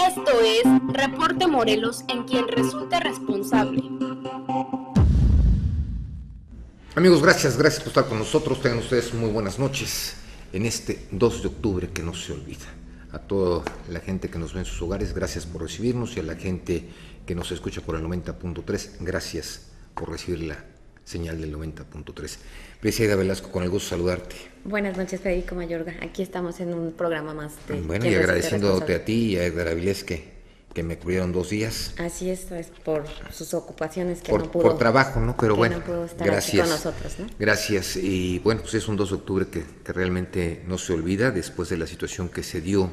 Esto es Reporte Morelos en quien resulte responsable. Amigos, gracias por estar con nosotros. Tengan ustedes muy buenas noches en este 2 de octubre que no se olvida. A toda la gente que nos ve en sus hogares, gracias por recibirnos, y a la gente que nos escucha por el 90.3, gracias por recibir la señal del 90.3. Briseida Velasco, con el gusto de saludarte. Buenas noches, Federico Mayorga. Aquí estamos en un programa más de... Bueno, y agradeciéndote a ti y a Edgar Avilés que me cubrieron 2 días. Así es por sus ocupaciones que no pudo. Por trabajo, ¿no? Pero bueno, no pudo estar gracias. Aquí con nosotros, ¿no? Gracias. Y bueno, pues es un 2 de octubre que realmente no se olvida, después de la situación que se dio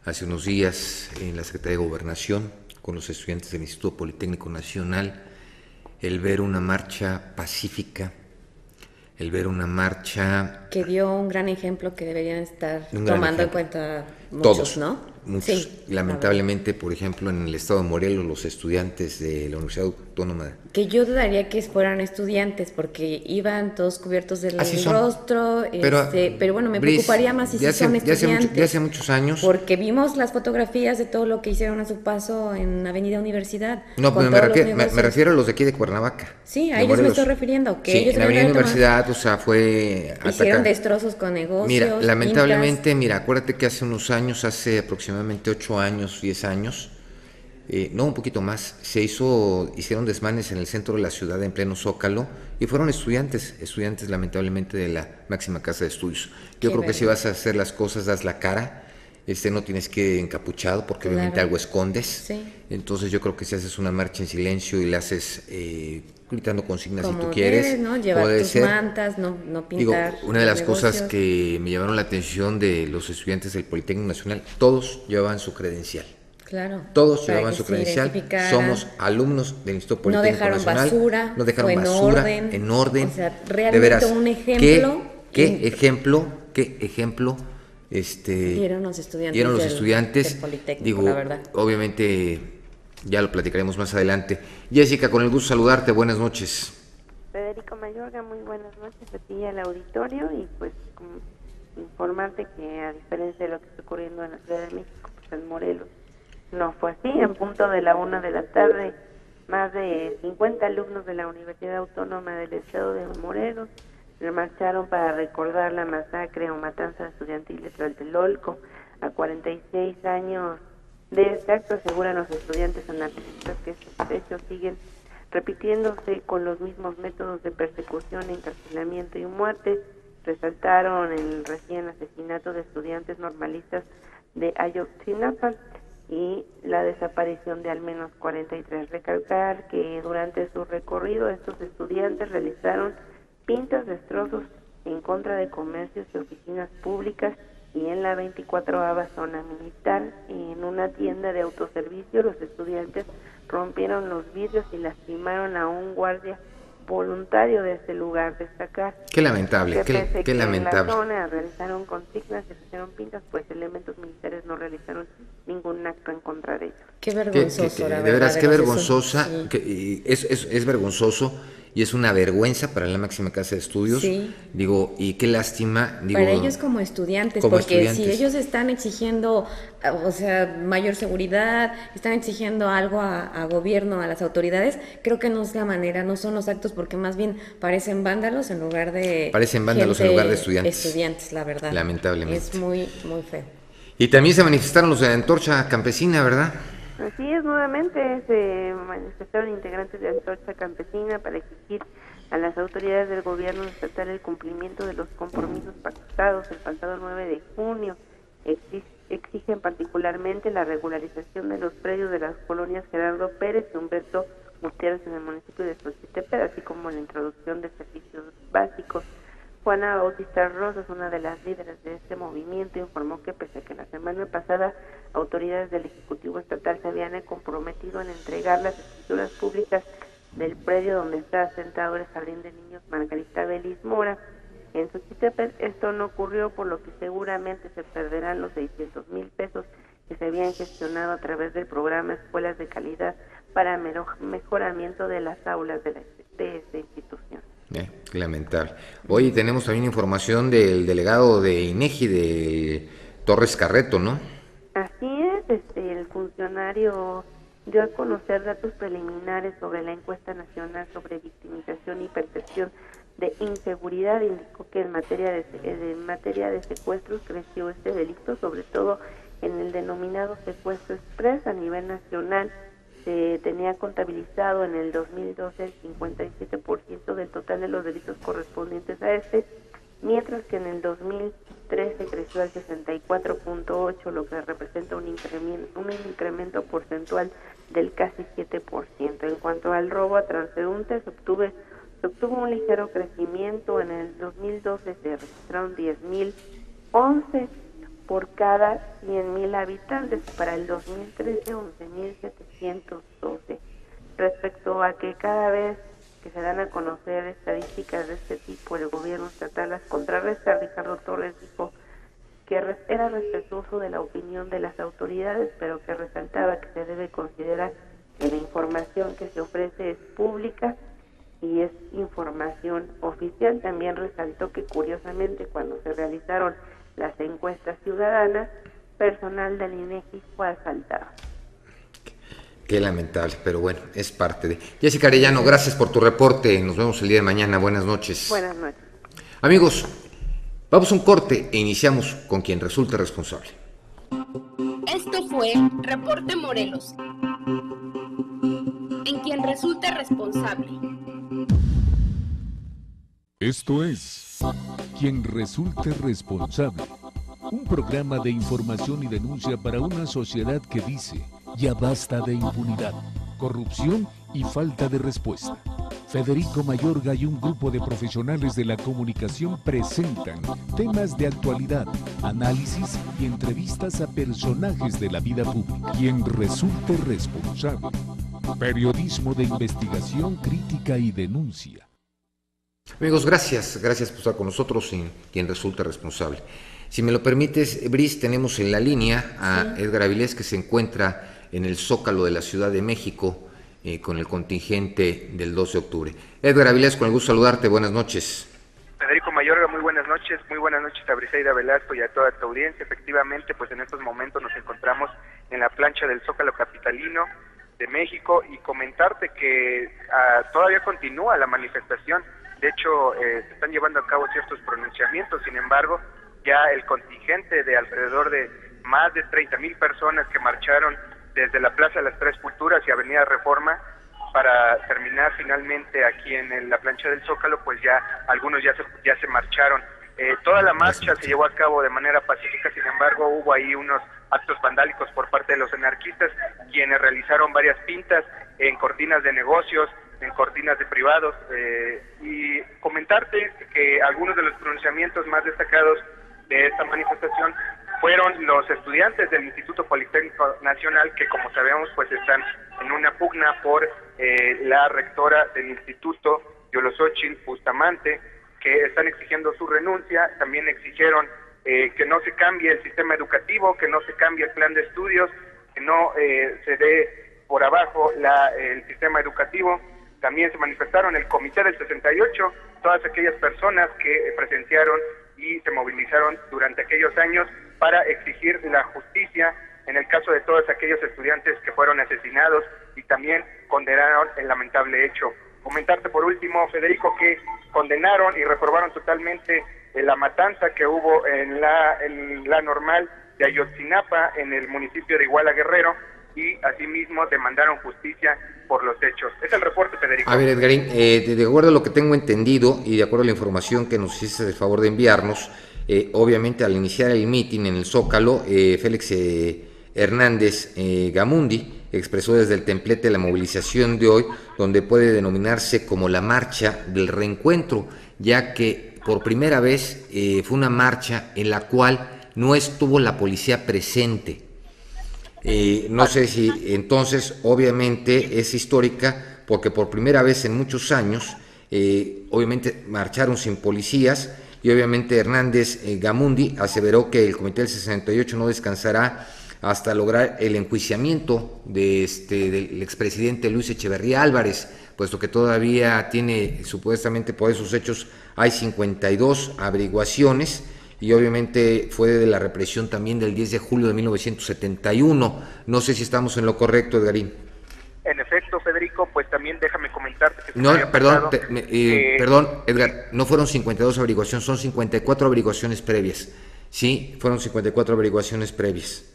hace unos días en la Secretaría de Gobernación con los estudiantes del Instituto Politécnico Nacional, el ver una marcha pacífica, el ver una marcha... Que dio un gran ejemplo que deberían estar tomando en cuenta muchos, todos, ¿no? Muchos. Sí, lamentablemente, por ejemplo, en el estado de Morelos, los estudiantes de la Universidad Autónoma... Que yo dudaría que fueran estudiantes, porque iban todos cubiertos del rostro, pero bueno, me preocuparía más si son estudiantes. Ya hace muchos años. Porque vimos las fotografías de todo lo que hicieron a su paso en Avenida Universidad. No, pero me refiero a los de aquí de Cuernavaca. Sí, a ellos me estoy refiriendo. Que sí, ellos en Avenida Universidad, o sea, fue... Hicieron destrozos con negocios. Mira, lamentablemente, acuérdate que hace unos años, hace aproximadamente 8 años, 10 años, no, un poquito más, hicieron desmanes en el centro de la ciudad, en pleno Zócalo, y fueron estudiantes lamentablemente de la máxima casa de estudios. Yo creo que si vas a hacer las cosas, das la cara, no tienes que ir encapuchado, porque obviamente algo escondes. Sí. Entonces yo creo que si haces una marcha en silencio y la haces gritando consignas, como si tú quieres, debes, ¿no? Llevar tus mantas, no pintar. Una de las cosas que me llamaron la atención de los estudiantes del Politécnico Nacional, todos llevaban su credencial. Claro. Todos llevaban su credencial. Somos alumnos del Instituto Politécnico Nacional. No dejaron basura. En orden. O sea, realmente de veras, un ejemplo. ¿Qué ejemplo? Dieron los estudiantes del Politécnico, la verdad. Obviamente, ya lo platicaremos más adelante. Jessica, con el gusto de saludarte, buenas noches. Federico Mayorga, muy buenas noches a ti y al auditorio, y pues informarte que a diferencia de lo que está ocurriendo en la Ciudad de México, pues en Morelos no fue así. En punto de la 1 de la tarde, más de 50 alumnos de la Universidad Autónoma del Estado de Morelos marcharon para recordar la masacre o matanza estudiantil de Tlatelolco. A 46 años de este acto, aseguran los estudiantes anarquistas que estos hechos siguen repitiéndose con los mismos métodos de persecución, encarcelamiento y muerte. Resaltaron el recién asesinato de estudiantes normalistas de Ayotzinapa y la desaparición de al menos 43. Recalcar que durante su recorrido estos estudiantes realizaron pintas, destrozos en contra de comercios y oficinas públicas, y en la 24ª zona militar, en una tienda de autoservicio, los estudiantes rompieron los vidrios y lastimaron a un guardia voluntario de este lugar. Destacar qué lamentable, qué lamentable. En la zona realizaron consignas, se hicieron pintas, pues elementos militares no realizaron ningún acto en contra de ellos. Qué vergonzoso, de veras, qué vergonzosa, sí. Es vergonzoso. Y es una vergüenza para la máxima casa de estudios. Sí. Y qué lástima. Para ellos como estudiantes, porque si ellos están exigiendo, o sea, mayor seguridad, están exigiendo algo a gobierno, a las autoridades, creo que no es la manera, no son los actos, porque más bien parecen vándalos en lugar de... Parecen vándalos en lugar de estudiantes. Estudiantes, la verdad. Lamentablemente. Es muy, muy feo. Y también se manifestaron los de la Antorcha Campesina, ¿verdad? Así es, nuevamente se manifestaron integrantes de Antorcha Campesina para exigir a las autoridades del gobierno estatal el cumplimiento de los compromisos pactados el pasado 9 de junio. Exigen particularmente la regularización de los predios de las colonias Gerardo Pérez y Humberto Gutiérrez en el municipio de Xochitepec, así como la introducción de servicios básicos. Juana Bautista Rosas, una de las líderes de este movimiento, informó que pese a que la semana pasada autoridades del Ejecutivo Estatal se habían comprometido en entregar las escrituras públicas del predio donde está asentado el Jardín de Niños Margarita Belis Mora en Xochitepec, esto no ocurrió, por lo que seguramente se perderán los 600,000 pesos que se habían gestionado a través del programa Escuelas de Calidad para mejoramiento de las aulas de esta institución. Lamentable. Hoy tenemos también información del delegado de INEGI, de Torres Carreto, ¿no? Así es, lunes el funcionario dio a conocer datos preliminares sobre la encuesta nacional sobre victimización y percepción de inseguridad. Indicó que en materia de secuestros creció este delito, sobre todo en el denominado secuestro express a nivel nacional. Se tenía contabilizado en el 2012 el 57% del total de los delitos correspondientes a mientras que en el 2013 creció al 64.8%, lo que representa un incremento porcentual del casi 7%. En cuanto al robo a transeúntes, se obtuvo un ligero crecimiento. En el 2012 se registraron 10.011 por cada 100.000 habitantes, para el 2013 11.712. Respecto a que cada vez que se dan a conocer estadísticas de este tipo, el gobierno estatal las contrarresta, Ricardo Torres dijo que era respetuoso de la opinión de las autoridades, pero que resaltaba que se debe considerar que la información que se ofrece es pública y es información oficial. También resaltó que curiosamente cuando se realizaron las encuestas ciudadanas, personal del INEGI fue asaltado. Qué lamentable, pero bueno, es parte de... Jessica Arellano, gracias por tu reporte, nos vemos el día de mañana, buenas noches. Buenas noches. Amigos, vamos a un corte e iniciamos con quien resulte responsable. Esto fue Reporte Morelos, en quien resulte responsable. Esto es Quien Resulte Responsable, un programa de información y denuncia para una sociedad que dice: ya basta de impunidad, corrupción y falta de respuesta. Federico Mayorga y un grupo de profesionales de la comunicación presentan temas de actualidad, análisis y entrevistas a personajes de la vida pública. Quien resulte responsable. Periodismo de investigación, crítica y denuncia. Amigos, gracias por estar con nosotros en quien resulte responsable. Si me lo permites, Bris, tenemos en la línea a Edgar Avilés, que se encuentra en el Zócalo de la Ciudad de México con el contingente del 2 de octubre. Edgar Avilés, con el gusto de saludarte, buenas noches. Federico Mayorga, muy buenas noches a Briseida Velasco y a toda tu audiencia. Efectivamente, pues en estos momentos nos encontramos en la plancha del Zócalo capitalino de México y comentarte que todavía continúa la manifestación. De hecho, se están llevando a cabo ciertos pronunciamientos, sin embargo, ya el contingente de alrededor de más de 30,000 personas que marcharon desde la Plaza de las Tres Culturas y Avenida Reforma para terminar finalmente aquí en la plancha del Zócalo, pues ya algunos ya se marcharon. Toda la marcha se llevó a cabo de manera pacífica, sin embargo hubo ahí unos actos vandálicos por parte de los anarquistas, quienes realizaron varias pintas en cortinas de negocios, en cortinas de privados, y comentarte que algunos de los pronunciamientos más destacados de esta manifestación fueron los estudiantes del Instituto Politécnico Nacional, que como sabemos pues están en una pugna por la rectora del instituto, Yolosóchitl Bustamante, que están exigiendo su renuncia. También exigieron que no se cambie el sistema educativo, que no se cambie el plan de estudios, que no se dé por abajo el sistema educativo. También se manifestaron el Comité del 68, todas aquellas personas que presenciaron y se movilizaron durante aquellos años para exigir la justicia en el caso de todos aquellos estudiantes que fueron asesinados, y también condenaron el lamentable hecho. Comentarte por último, Federico, que condenaron y reprobaron totalmente la matanza que hubo en la normal de Ayotzinapa en el municipio de Iguala Guerrero, y asimismo demandaron justicia por los hechos. Es el reporte, Federico. A ver, Edgarín, de acuerdo a lo que tengo entendido y de acuerdo a la información que nos hiciste el favor de enviarnos, obviamente al iniciar el mitin en el Zócalo, Félix Hernández Gamundi expresó desde el templete la movilización de hoy, donde puede denominarse como la marcha del reencuentro, ya que por primera vez fue una marcha en la cual no estuvo la policía presente. No sé si entonces obviamente es histórica, porque por primera vez en muchos años obviamente marcharon sin policías, y obviamente Hernández Gamundi aseveró que el Comité del 68 no descansará hasta lograr el enjuiciamiento del expresidente Luis Echeverría Álvarez, puesto que todavía tiene supuestamente por esos hechos hay 52 averiguaciones, y obviamente fue de la represión también del 10 de julio de 1971. No sé si estamos en lo correcto, Edgarín. En efecto, Federico, pues también déjame comentarte que... Perdón, Edgar, no fueron 52 averiguaciones, son 54 averiguaciones previas. Sí, fueron 54 averiguaciones previas.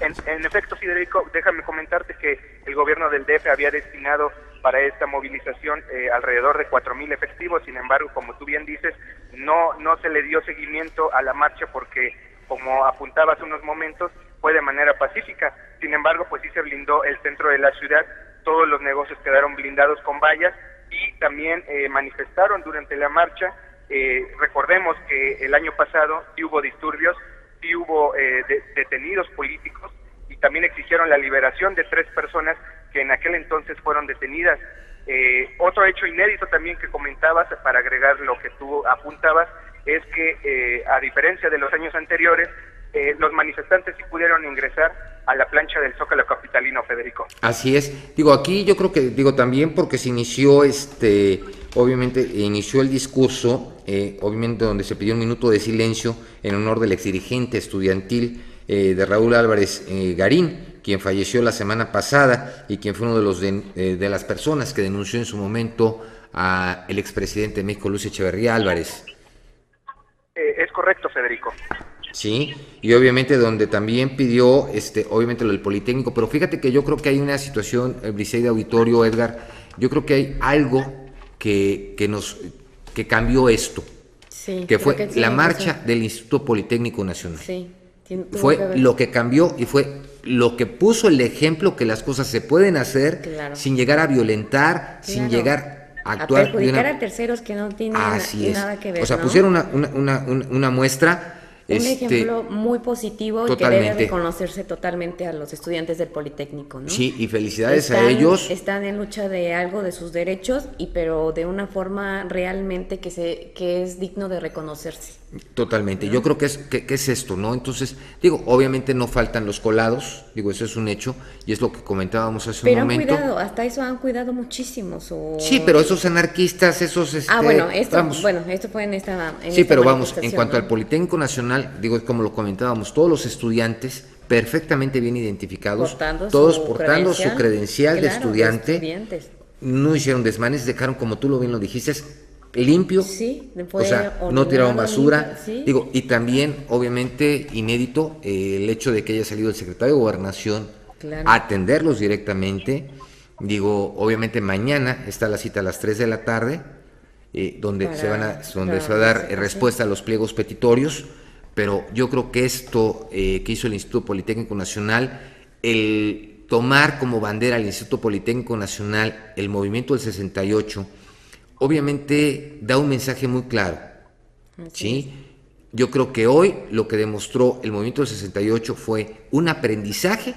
En efecto, Federico, déjame comentarte que el gobierno del DF había destinado para esta movilización alrededor de 4,000 efectivos. Sin embargo, como tú bien dices, no se le dio seguimiento a la marcha porque, como apuntaba hace unos momentos, fue de manera pacífica. Sin embargo, pues sí se blindó el centro de la ciudad, todos los negocios quedaron blindados con vallas y también manifestaron durante la marcha. Recordemos que el año pasado sí hubo disturbios, sí hubo detenidos políticos y también exigieron la liberación de 3 personas que en aquel entonces fueron detenidas. Otro hecho inédito también que comentabas, para agregar lo que tú apuntabas, es que a diferencia de los años anteriores, los manifestantes sí pudieron ingresar a la plancha del Zócalo capitalino, Federico. Así es. Aquí yo creo que, también porque se inició, obviamente, inició el discurso, obviamente donde se pidió un minuto de silencio en honor del exdirigente estudiantil de Raúl Álvarez Garín, quien falleció la semana pasada y quien fue uno de las personas que denunció en su momento al expresidente de México, Luis Echeverría Álvarez. Es correcto, Federico. Sí, y obviamente donde también pidió, obviamente lo del Politécnico, pero fíjate que yo creo que hay una situación, Briseida, auditorio, Edgar, yo creo que hay algo que cambió esto, sí, que fue la marcha del Instituto Politécnico Nacional. Sí, fue lo que cambió y fue lo que puso el ejemplo que las cosas se pueden hacer, claro, sin llegar a violentar, sin llegar a actuar, a perjudicar a terceros que no tienen nada que ver. O sea, pusieron una muestra. Un ejemplo muy positivo totalmente, y que debe reconocerse totalmente a los estudiantes del Politécnico, ¿no? Sí, y felicidades a ellos. Están en lucha de algo de sus derechos, pero de una forma realmente que es digno de reconocerse. Totalmente, ¿no? Yo creo que es esto, ¿no? Entonces, obviamente no faltan los colados, eso es un hecho, y es lo que comentábamos hace un momento. Pero han cuidado, hasta eso han cuidado muchísimo. Sí, pero esos anarquistas, esto fue en esta sí, pero vamos, en cuanto al Politécnico Nacional, como lo comentábamos, todos los estudiantes perfectamente bien identificados, todos portando su credencial de estudiante, no hicieron desmanes, dejaron, como tú bien lo dijiste, limpio, sí, o sea, no tiraron basura, limpio, sí. Y también, obviamente, inédito el hecho de que haya salido el secretario de Gobernación, claro, a atenderlos directamente. Obviamente mañana está la cita a las 3 de la tarde, donde se va a dar respuesta a los pliegos petitorios, pero yo creo que esto que hizo el Instituto Politécnico Nacional, el tomar como bandera al Instituto Politécnico Nacional el movimiento del 68, obviamente da un mensaje muy claro, ¿sí? Yo creo que hoy lo que demostró el movimiento del 68 fue un aprendizaje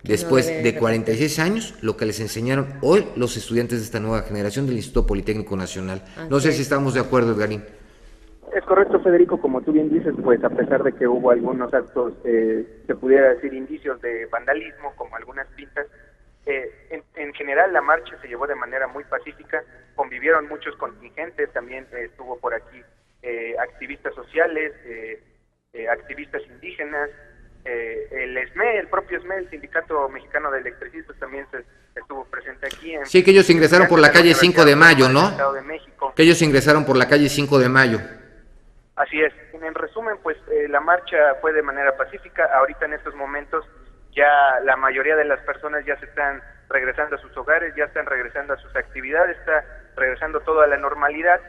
después de 46 años, lo que les enseñaron hoy los estudiantes de esta nueva generación del Instituto Politécnico Nacional. No sé si estamos de acuerdo, Edgarín. Es correcto, Federico, como tú bien dices, pues a pesar de que hubo algunos actos, se pudiera decir indicios de vandalismo, como algunas pintas, en general la marcha se llevó de manera muy pacífica, convivieron muchos contingentes, también estuvo por aquí activistas sociales, activistas indígenas, el propio SME, el Sindicato Mexicano de Electricistas, también estuvo presente aquí. Sí, que ellos ingresaron por la calle 5 de Mayo, ¿no? Que ellos ingresaron por la calle 5 de Mayo. Así es. En resumen, pues la marcha fue de manera pacífica. Ahorita en estos momentos ya la mayoría de las personas ya se están regresando a sus hogares, ya están regresando a sus actividades, está regresando todo a la normalidad.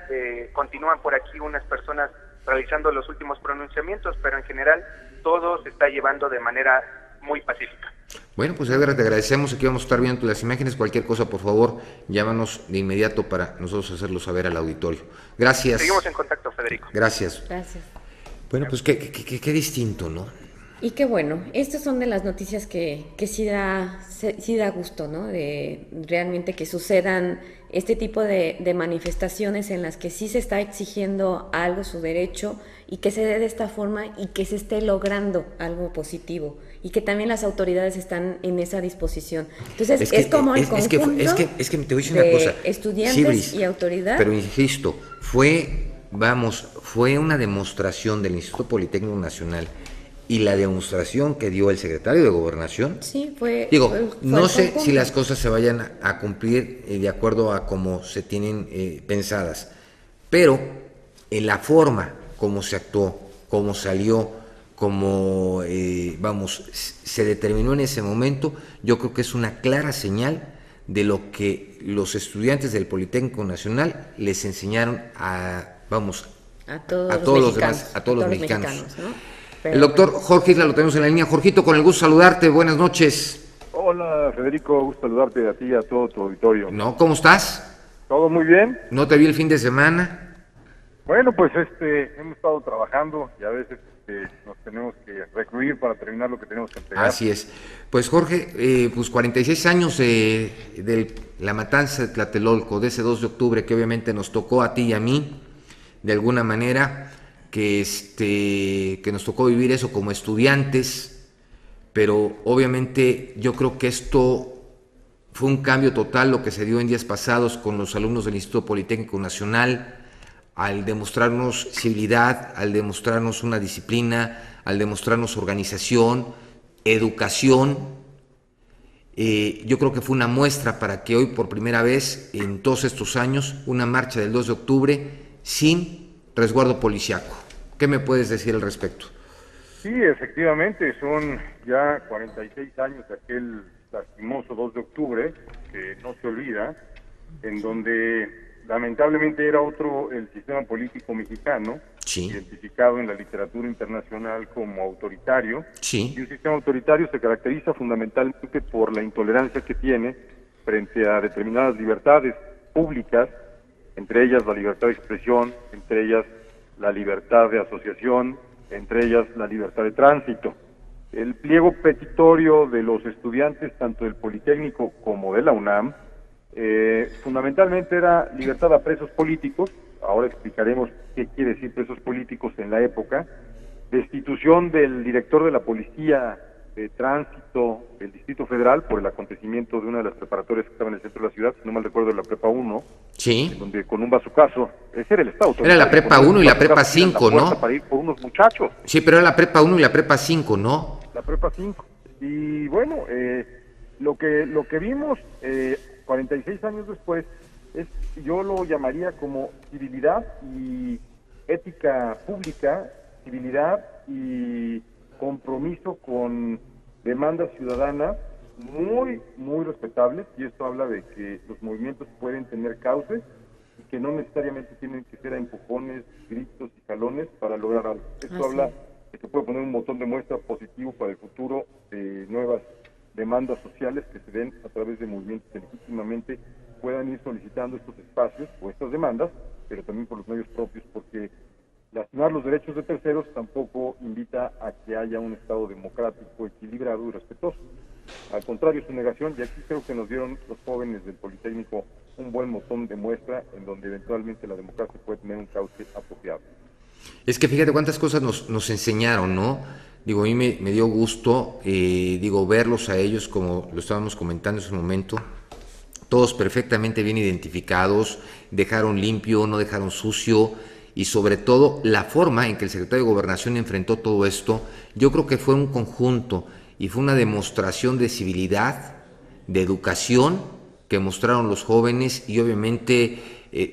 Continúan por aquí unas personas realizando los últimos pronunciamientos, pero en general todo se está llevando de manera muy pacífica. Bueno, pues Edgar, te agradecemos, aquí vamos a estar viendo las imágenes, cualquier cosa, por favor, llámanos de inmediato para nosotros hacerlo saber al auditorio. Gracias. Seguimos en contacto, Federico. Gracias. Bueno, pues qué distinto, ¿no? Y qué bueno, estas son de las noticias que sí da gusto, ¿no? De realmente que sucedan este tipo de manifestaciones en las que sí se está exigiendo algo, su derecho, y que se dé de esta forma y que se esté logrando algo positivo y que también las autoridades están en esa disposición. Entonces es como el conjunto es que te voy a decir una cosa, estudiantes y autoridad. Pero insisto, fue fue una demostración del Instituto Politécnico Nacional y la demostración que dio el secretario de Gobernación. Sí, fue no sé si las cosas se vayan a cumplir de acuerdo a cómo se tienen pensadas, pero en la forma como se actuó, cómo salió, cómo se determinó en ese momento, yo creo que es una clara señal de lo que los estudiantes del Politécnico Nacional les enseñaron a todos los mexicanos. ¿No? El doctor Jorge Isla lo tenemos en la línea. Jorgito, con el gusto de saludarte, buenas noches. Hola Federico, gusto saludarte a ti y a todo tu auditorio. ¿Cómo estás? Todo muy bien. ¿No te vi el fin de semana? Bueno, pues hemos estado trabajando y a veces nos tenemos que recluir para terminar lo que tenemos que entregar. Así es. Pues Jorge, 46 años de la matanza de Tlatelolco, de ese 2 de octubre que obviamente nos tocó a ti y a mí, de alguna manera, que nos tocó vivir eso como estudiantes, pero obviamente yo creo que esto fue un cambio total lo que se dio en días pasados con los alumnos del Instituto Politécnico Nacional, al demostrarnos civilidad, al demostrarnos una disciplina, al demostrarnos organización, educación. Yo creo que fue una muestra para que hoy por primera vez en todos estos años una marcha del 2 de octubre sin resguardo policiaco. ¿Qué me puedes decir al respecto? Sí, efectivamente, son ya 46 años de aquel lastimoso 2 de octubre, que no se olvida, en donde lamentablemente era otro el sistema político mexicano, sí, identificado en la literatura internacional como autoritario, sí, y un sistema autoritario se caracteriza fundamentalmente por la intolerancia que tiene frente a determinadas libertades públicas, entre ellas la libertad de expresión, entre ellas la libertad de asociación, entre ellas la libertad de tránsito. El pliego petitorio de los estudiantes, tanto del Politécnico como de la UNAM, fundamentalmente era libertad a presos políticos, ahora explicaremos qué quiere decir presos políticos en la época, destitución del director de la Policía de Tránsito del Distrito Federal por el acontecimiento de una de las preparatorias que estaba en el centro de la ciudad, si no mal recuerdo, la Prepa 1, sí, donde con un bazucazo, ese era el Estado. Era la Prepa 1 y la Prepa 5, ¿no? Para ir por unos muchachos. Sí, pero era la Prepa 1 y la Prepa 5, ¿no? La Prepa 5. Y bueno, lo que vimos 46 años después es, yo lo llamaría como civilidad y ética pública, civilidad y compromiso con demandas ciudadanas muy, muy respetables, y esto habla de que los movimientos pueden tener cauces y que no necesariamente tienen que ser a empujones, gritos y jalones para lograr algo. Esto habla de que puede poner un montón de muestra positivo para el futuro de nuevas demandas sociales que se den a través de movimientos que legítimamente puedan ir solicitando estos espacios o estas demandas, pero también por los medios propios, porque lastimar los derechos de terceros tampoco invita a que haya un Estado democrático, equilibrado y respetuoso. Al contrario, es su negación, y aquí creo que nos dieron los jóvenes del Politécnico un buen montón de muestra en donde eventualmente la democracia puede tener un cauce apropiado. Es que fíjate cuántas cosas nos enseñaron, ¿no? Digo, a mí me dio gusto, verlos a ellos, como lo estábamos comentando en ese momento, todos perfectamente bien identificados, dejaron limpio, no dejaron sucio, y sobre todo la forma en que el secretario de Gobernación enfrentó todo esto, yo creo que fue un conjunto y fue una demostración de civilidad, de educación que mostraron los jóvenes y obviamente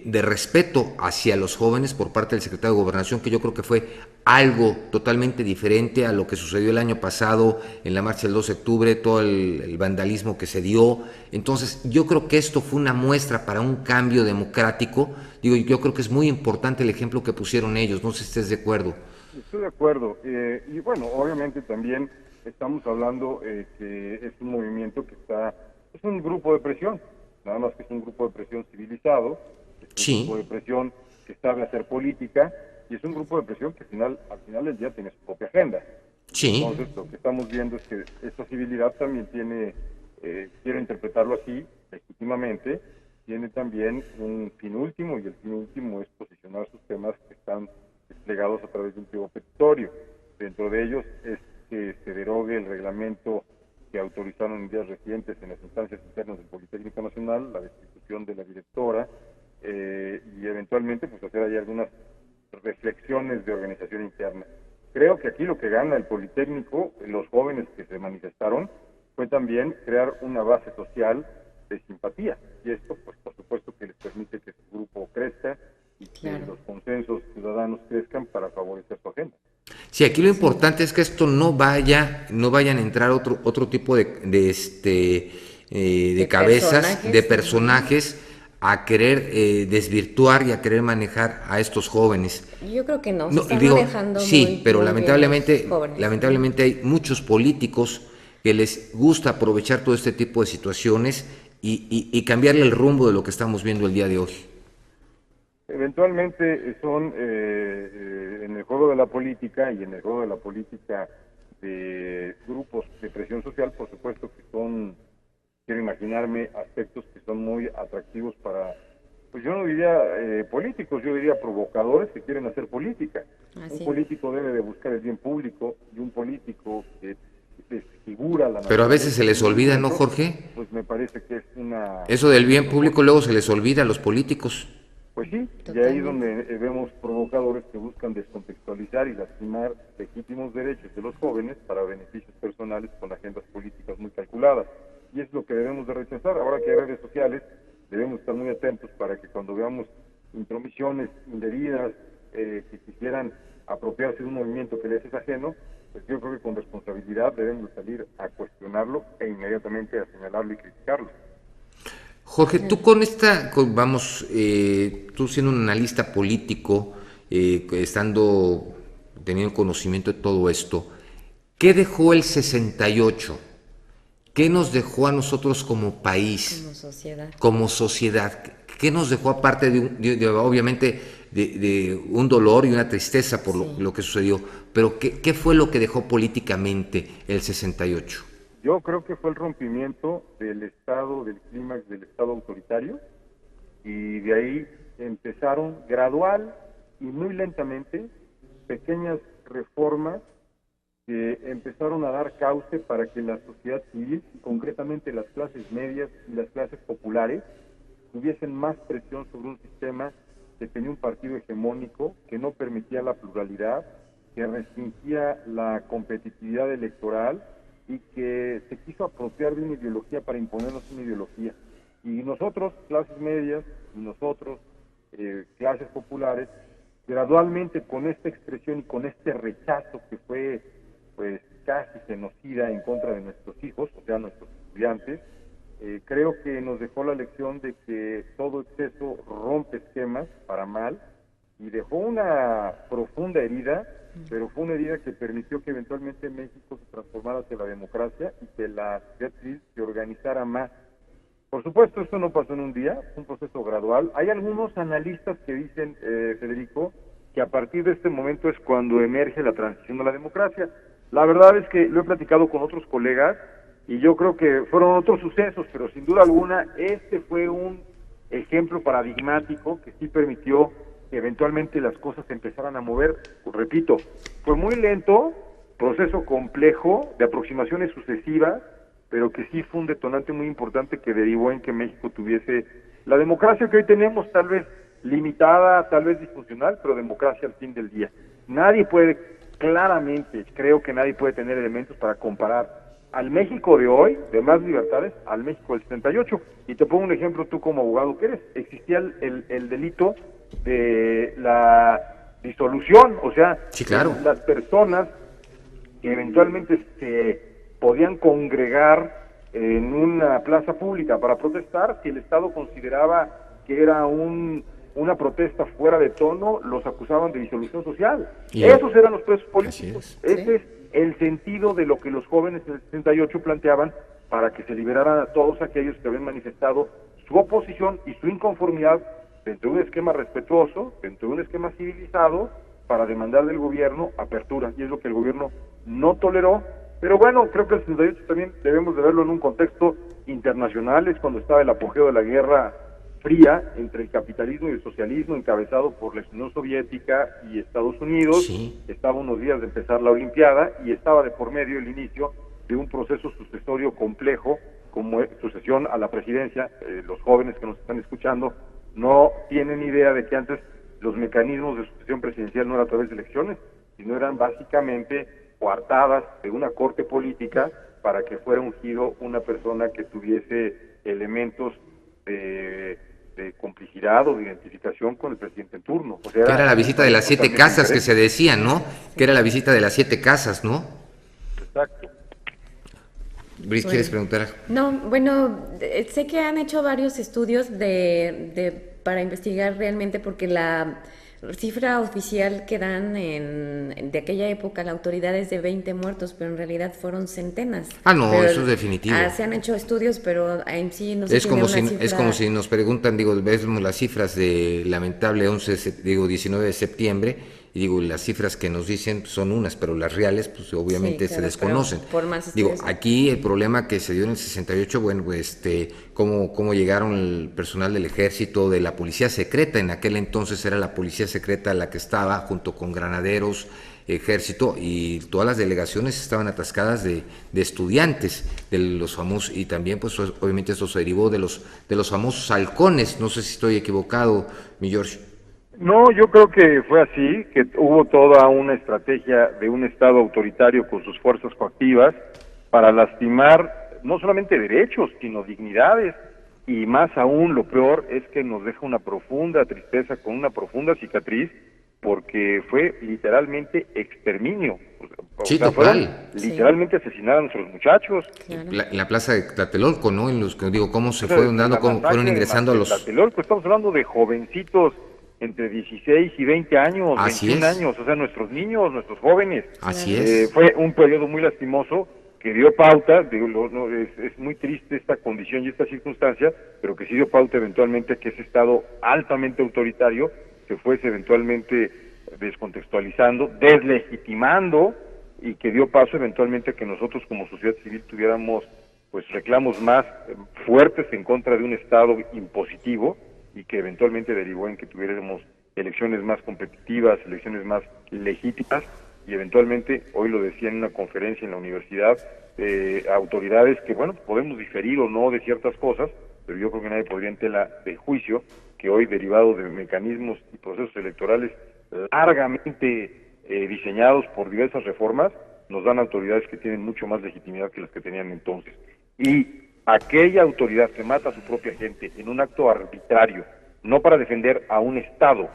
de respeto hacia los jóvenes por parte del secretario de Gobernación, que yo creo que fue algo totalmente diferente a lo que sucedió el año pasado en la marcha del 2 de octubre, todo el vandalismo que se dio. Entonces yo creo que esto fue una muestra para un cambio democrático. Digo, yo creo que es muy importante el ejemplo que pusieron ellos, no sé si estés de acuerdo. Estoy de acuerdo, y bueno, obviamente también estamos hablando que es un movimiento que es un grupo de presión, nada más que es un grupo de presión civilizado, es un grupo de presión que sabe hacer política, y es un grupo de presión que al final del día tiene su propia agenda. Sí. Entonces lo que estamos viendo es que esta civilidad también tiene, quiero interpretarlo así, legítimamente, tiene también un fin último, y el fin último es posicionar sus temas que están desplegados a través de un pliego petitorio. Dentro de ellos es que se derogue el reglamento que autorizaron en días recientes en las instancias internas del Politécnico Nacional, la destitución de la directora, y eventualmente pues hacer ahí algunas reflexiones de organización interna. Creo que aquí lo que gana el Politécnico, los jóvenes que se manifestaron, fue también crear una base social de simpatía, y esto pues por supuesto que les permite que su grupo crezca y que los consensos ciudadanos crezcan para favorecer su agenda. Sí, aquí lo importante es que esto no vayan a entrar otro tipo de cabezas, de personajes a querer desvirtuar y a querer manejar a estos jóvenes. Yo creo que no, se están manejando pero muy lamentablemente hay muchos políticos que les gusta aprovechar todo este tipo de situaciones y cambiarle el rumbo de lo que estamos viendo el día de hoy. Eventualmente son en el juego de la política y en el juego de la política de grupos de presión social, por supuesto que son, quiero imaginarme, aspectos que son muy atractivos para, pues yo no diría políticos, yo diría provocadores que quieren hacer política. Un político debe de buscar el bien público, y un político que desfigura la... Pero a veces se les olvida, ¿no, Jorge? Pues me parece que es una... Eso del bien público luego se les olvida a los políticos. Pues sí, y ahí es donde vemos provocadores que buscan descontextualizar y lastimar legítimos derechos de los jóvenes para beneficios personales con agendas políticas muy calculadas. Y es lo que debemos de rechazar. Ahora que hay redes sociales, debemos estar muy atentos para que cuando veamos intromisiones indebidas que quisieran apropiarse de un movimiento que les es ajeno, pues yo creo que con responsabilidad debemos salir a cuestionarlo e inmediatamente a señalarlo y criticarlo. Jorge, tú tú siendo un analista político, teniendo conocimiento de todo esto, ¿qué dejó el 68? ¿Qué nos dejó a nosotros como país? Como sociedad. ¿Qué nos dejó aparte obviamente de un dolor y una tristeza por lo que sucedió? Pero ¿qué fue lo que dejó políticamente el 68? Yo creo que fue el rompimiento del clímax del Estado autoritario, y de ahí empezaron gradual y muy lentamente pequeñas reformas que empezaron a dar cauce para que la sociedad civil, y concretamente las clases medias y las clases populares, tuviesen más presión sobre un sistema que tenía un partido hegemónico, que no permitía la pluralidad, que restringía la competitividad electoral y que se quiso apropiar de una ideología para imponernos una ideología. Y nosotros, clases medias, y nosotros, clases populares, gradualmente con esta expresión y con este rechazo que fue pues casi genocida en contra de nuestros hijos, o sea, nuestros estudiantes, creo que nos dejó la lección de que todo exceso rompe esquemas para mal, y dejó una profunda herida, pero fue una herida que permitió que eventualmente México se transformara hacia la democracia y que la sociedad civil se organizara más. Por supuesto, esto no pasó en un día, es un proceso gradual. Hay algunos analistas que dicen, Federico, que a partir de este momento es cuando emerge la transición a la democracia. La verdad es que lo he platicado con otros colegas y yo creo que fueron otros sucesos, pero sin duda alguna este fue un ejemplo paradigmático que sí permitió que eventualmente las cosas se empezaran a mover. Repito, fue muy lento, proceso complejo, de aproximaciones sucesivas, pero que sí fue un detonante muy importante que derivó en que México tuviese la democracia que hoy tenemos, tal vez limitada, tal vez disfuncional, pero democracia al fin del día. Nadie puede, claramente, creo que nadie puede tener elementos para comparar al México de hoy, de más libertades, al México del 78. Y te pongo un ejemplo, tú como abogado que eres, existía el delito de la disolución, o sea, sí, claro, las personas que eventualmente se podían congregar en una plaza pública para protestar, si el Estado consideraba que era una protesta fuera de tono, los acusaban de disolución social. Esos eran los presos políticos. Ese es el sentido de lo que los jóvenes en el 68 planteaban para que se liberaran a todos aquellos que habían manifestado su oposición y su inconformidad dentro de un esquema respetuoso, dentro de un esquema civilizado, para demandar del gobierno apertura, y es lo que el gobierno no toleró. Pero bueno, creo que el 68 también debemos de verlo en un contexto internacional, es cuando estaba el apogeo de la Guerra Fría entre el capitalismo y el socialismo, encabezado por la Unión Soviética y Estados Unidos. Sí. Estaba unos días de empezar la Olimpiada y estaba de por medio el inicio de un proceso sucesorio complejo, como sucesión a la presidencia. Los jóvenes que nos están escuchando no tienen idea de que antes los mecanismos de sucesión presidencial no eran a través de elecciones, sino eran básicamente coartadas de una corte política para que fuera ungido una persona que tuviese elementos de complicidad o de identificación con el presidente en turno. O sea, que era la visita de las 7 casas que se decía, ¿no? Que era la visita de las 7 casas, ¿no? Exacto. Brice, ¿quieres preguntar? No, bueno, sé que han hecho varios estudios para investigar realmente, porque la cifra oficial que dan de aquella época la autoridad es de 20 muertos, pero en realidad fueron centenas. No, pero eso es definitivo. Se han hecho estudios, pero en sí no se es como si nos preguntan, vemos las cifras de lamentable 19 de septiembre, y las cifras que nos dicen son unas, pero las reales, pues obviamente se desconocen. Aquí el problema que se dio en el 68, bueno, cómo llegaron el personal del ejército, de la policía secreta, en aquel entonces era la policía secreta la que estaba, junto con granaderos, ejército, y todas las delegaciones estaban atascadas de estudiantes, de los famosos, y también pues obviamente eso se derivó de los famosos halcones. No sé si estoy equivocado, mi George. No, yo creo que fue así, que hubo toda una estrategia de un Estado autoritario con sus fuerzas coactivas para lastimar no solamente derechos, sino dignidades, y más aún lo peor es que nos deja una profunda tristeza, con una profunda cicatriz, porque fue literalmente exterminio. Sí, total. Literalmente asesinar a nuestros muchachos. Claro. En la plaza de Tlatelolco, ¿no? En los que cómo se fueron dando, cómo fueron ingresando a los... Tlatelolco, estamos hablando de jovencitos entre 16 y 20 años, Así 21 es. años, o sea, nuestros niños, nuestros jóvenes. Así es. Fue un periodo muy lastimoso que dio pauta, es muy triste esta condición y esta circunstancia, pero que sí dio pauta eventualmente a que ese Estado altamente autoritario se fuese eventualmente descontextualizando, deslegitimando, y que dio paso eventualmente a que nosotros como sociedad civil tuviéramos pues reclamos más fuertes en contra de un Estado impositivo, y que eventualmente derivó en que tuviéramos elecciones más competitivas, elecciones más legítimas, y eventualmente, hoy lo decía en una conferencia en la universidad, autoridades que, bueno, podemos diferir o no de ciertas cosas, pero yo creo que nadie podría en tela de juicio que hoy, derivado de mecanismos y procesos electorales largamente diseñados por diversas reformas, nos dan autoridades que tienen mucho más legitimidad que las que tenían entonces. Y aquella autoridad que mata a su propia gente en un acto arbitrario, no para defender a un Estado,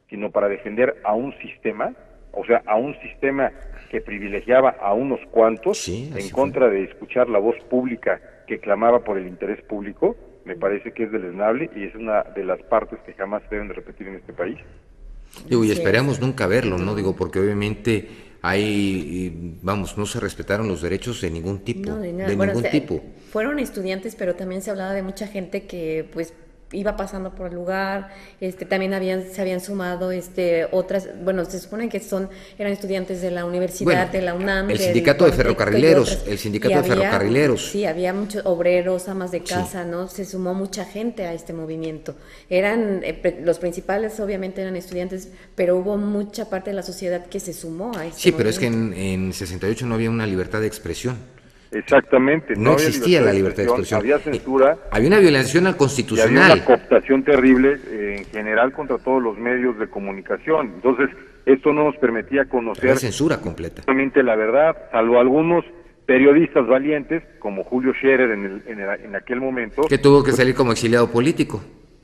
sino para defender a un sistema, o sea, a un sistema que privilegiaba a unos cuantos, en contra de escuchar la voz pública que clamaba por el interés público, me parece que es deleznable, y es una de las partes que jamás se deben de repetir en este país. Y esperamos nunca verlo, ¿no? Porque obviamente no se respetaron los derechos de ningún tipo, tipo. Fueron estudiantes, pero también se hablaba de mucha gente que pues iba pasando por el lugar, también se habían sumado otras, bueno, se supone que eran estudiantes de la universidad, de la UNAM, el sindicato de ferrocarrileros, Sí, había muchos obreros, amas de casa, ¿no? Se sumó mucha gente a este movimiento. Eran los principales, obviamente eran estudiantes, pero hubo mucha parte de la sociedad que se sumó a este movimiento. Pero es que en 68 no había una libertad de expresión. Exactamente. No existía la libertad de expresión. Había censura. Había una violación al constitucional. Y había una cooptación terrible en general contra todos los medios de comunicación. Entonces, esto no nos permitía conocer... Había censura completa. La verdad, salvo algunos periodistas valientes, como Julio Scherer en aquel momento... Que tuvo que salir como exiliado político.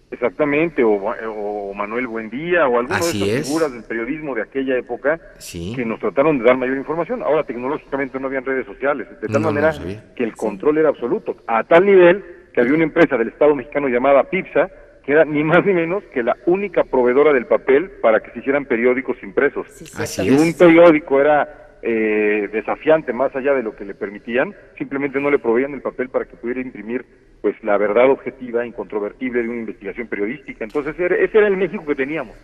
Exactamente, o Manuel Buendía, o alguna de esas figuras del periodismo de aquella época, que nos trataron de dar mayor información. Ahora, tecnológicamente no habían redes sociales, de tal manera que el control era absoluto, a tal nivel que había una empresa del Estado mexicano llamada PIPSA, que era ni más ni menos que la única proveedora del papel para que se hicieran periódicos impresos. Así un periódico era desafiante más allá de lo que le permitían, simplemente no le proveían el papel para que pudiera imprimir pues la verdad objetiva, incontrovertible de una investigación periodística. Entonces ese era el México que teníamos.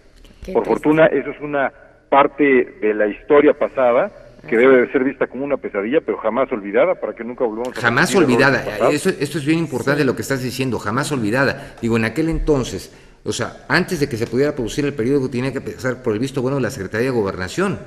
Por fortuna, eso es una parte de la historia pasada que debe de ser vista como una pesadilla, pero jamás olvidada, para que nunca volvamos a... Jamás olvidada. Esto es bien importante lo que estás diciendo, jamás olvidada. Digo, en aquel entonces, o sea, antes de que se pudiera producir el periódico, tenía que pasar por el visto bueno de la Secretaría de Gobernación.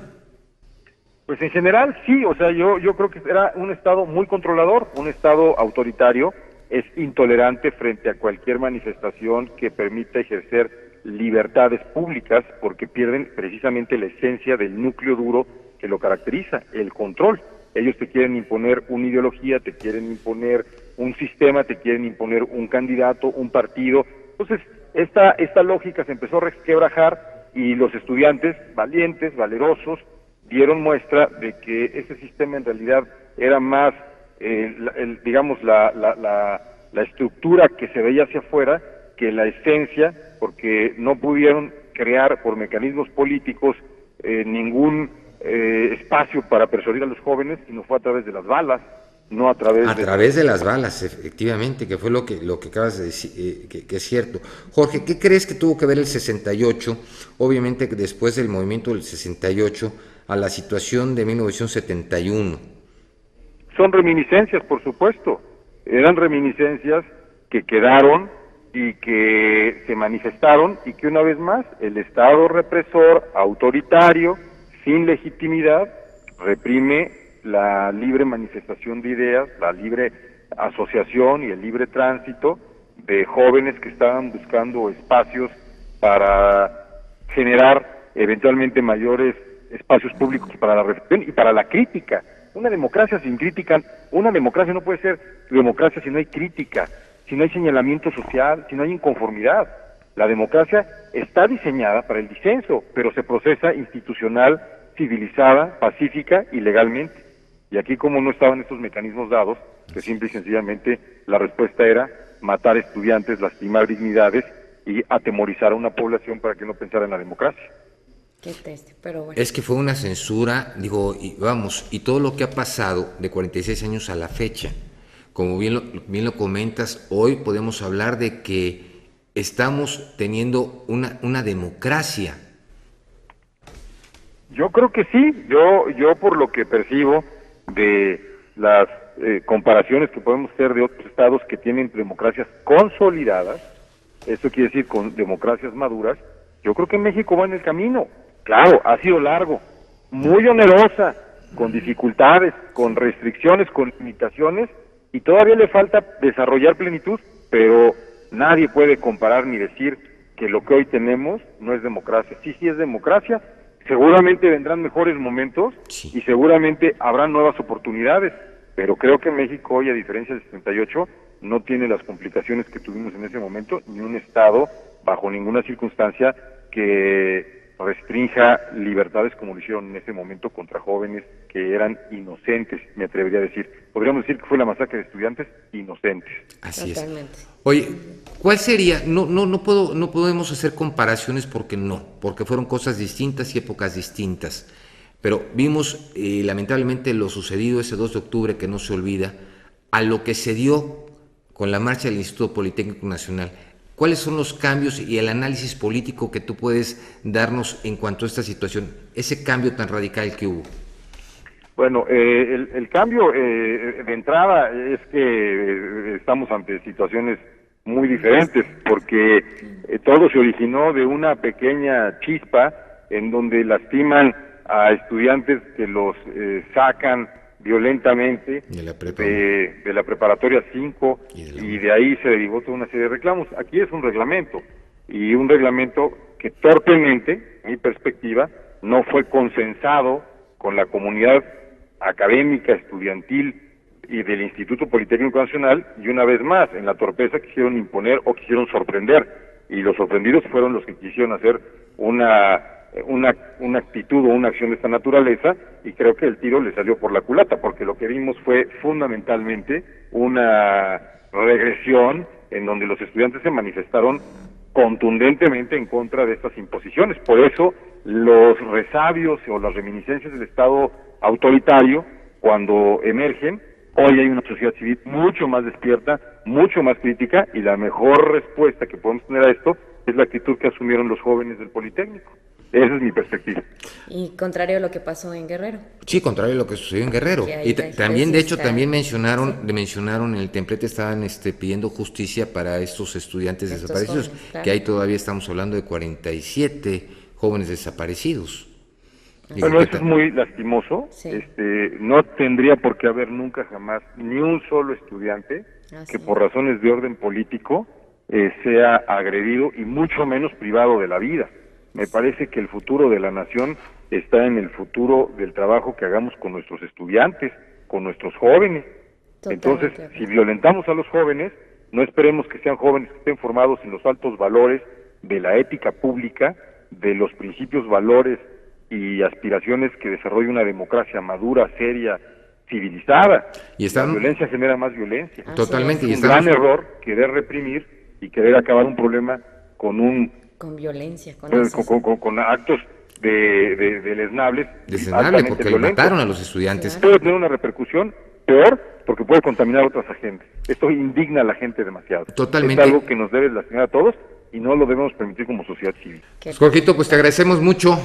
Pues en general sí, o sea, yo creo que era un Estado muy controlador, un Estado autoritario, es intolerante frente a cualquier manifestación que permita ejercer libertades públicas porque pierden precisamente la esencia del núcleo duro que lo caracteriza, el control. Ellos te quieren imponer una ideología, te quieren imponer un sistema, te quieren imponer un candidato, un partido. Entonces, esta lógica se empezó a resquebrajar y los estudiantes valientes, valerosos, dieron muestra de que ese sistema en realidad era más, digamos, la estructura que se veía hacia afuera que la esencia, porque no pudieron crear por mecanismos políticos ningún espacio para persuadir a los jóvenes, sino fue a través de las balas, no a través de las balas, efectivamente, que fue lo que acabas de decir, que es cierto. Jorge, ¿qué crees que tuvo que ver el 68, obviamente después del movimiento del 68, a la situación de 1971? Son reminiscencias, por supuesto, eran reminiscencias que quedaron y que se manifestaron y que una vez más el Estado represor, autoritario, sin legitimidad, reprime la libre manifestación de ideas, la libre asociación y el libre tránsito de jóvenes que estaban buscando espacios para generar eventualmente mayores espacios públicos para la reflexión y para la crítica. Una democracia sin crítica, una democracia no puede ser democracia si no hay crítica, si no hay señalamiento social, si no hay inconformidad. La democracia está diseñada para el disenso, pero se procesa institucional, civilizada, pacífica y legalmente. Y aquí, como no estaban estos mecanismos dados, que simple y sencillamente la respuesta era matar estudiantes, lastimar dignidades y atemorizar a una población para que no pensara en la democracia. Qué triste, pero bueno. Es que fue una censura, y todo lo que ha pasado de 46 años a la fecha, como bien lo comentas, hoy podemos hablar de que estamos teniendo una democracia. Yo creo que sí, yo por lo que percibo de las comparaciones que podemos hacer de otros estados que tienen democracias consolidadas, esto quiere decir con democracias maduras, yo creo que México va en el camino. Claro, ha sido largo, muy onerosa, con dificultades, con restricciones, con limitaciones, y todavía le falta desarrollar plenitud, pero nadie puede comparar ni decir que lo que hoy tenemos no es democracia. Sí es democracia, seguramente vendrán mejores momentos y seguramente habrá nuevas oportunidades, pero creo que México hoy, a diferencia del 78, no tiene las complicaciones que tuvimos en ese momento, ni un Estado, bajo ninguna circunstancia, que restrinja libertades como lo hicieron en ese momento contra jóvenes que eran inocentes, me atrevería a decir. Podríamos decir que fue la masacre de estudiantes inocentes. Así Totalmente. Es. Oye, ¿cuál sería? No podemos hacer comparaciones porque fueron cosas distintas y épocas distintas. Pero vimos lamentablemente lo sucedido ese 2 de octubre que no se olvida, a lo que se dio con la marcha del Instituto Politécnico Nacional. ¿Cuáles son los cambios y el análisis político que tú puedes darnos en cuanto a esta situación, ese cambio tan radical que hubo? Bueno, el cambio de entrada es que estamos ante situaciones muy diferentes, porque todo se originó de una pequeña chispa en donde lastiman a estudiantes que los sacan violentamente de la preparatoria 5 y de ahí se derivó toda una serie de reclamos. Aquí es un reglamento y un reglamento que torpemente, en mi perspectiva, no fue consensado con la comunidad académica, estudiantil y del Instituto Politécnico Nacional, y una vez más, en la torpeza quisieron imponer o quisieron sorprender, y los sorprendidos fueron los que quisieron hacer una actitud o una acción de esta naturaleza, y creo que el tiro le salió por la culata, porque lo que vimos fue fundamentalmente una regresión en donde los estudiantes se manifestaron contundentemente en contra de estas imposiciones. Por eso los resabios o las reminiscencias del Estado autoritario, cuando emergen, hoy hay una sociedad civil mucho más despierta, mucho más crítica, y la mejor respuesta que podemos tener a esto es la actitud que asumieron los jóvenes del Politécnico. Esa es mi perspectiva. Y contrario a lo que pasó en Guerrero. Sí, contrario a lo que sucedió en Guerrero. Y también, de hecho, también mencionaron en el templete, estaban pidiendo justicia para estos estudiantes desaparecidos, jóvenes, claro. Que ahí todavía estamos hablando de 47 jóvenes desaparecidos. Bueno, eso es muy lastimoso. Sí. No tendría por qué haber nunca jamás ni un solo estudiante que por razones de orden político sea agredido y mucho menos privado de la vida. Me parece que el futuro de la nación está en el futuro del trabajo que hagamos con nuestros estudiantes, con nuestros jóvenes. Entonces, si violentamos a los jóvenes, no esperemos que sean jóvenes que estén formados en los altos valores de la ética pública, de los principios, valores y aspiraciones que desarrolle una democracia madura, seria, civilizada. Y la violencia genera más violencia. Totalmente. Es un gran error querer reprimir y querer acabar un problema con violencia, con actos deleznables, porque mataron a los estudiantes. Puede tener una repercusión peor porque puede contaminar a otras agentes. Esto indigna a la gente demasiado. Totalmente. Es algo que nos debe lastimar a todos y no lo debemos permitir como sociedad civil. Jorgito, pues te agradecemos mucho.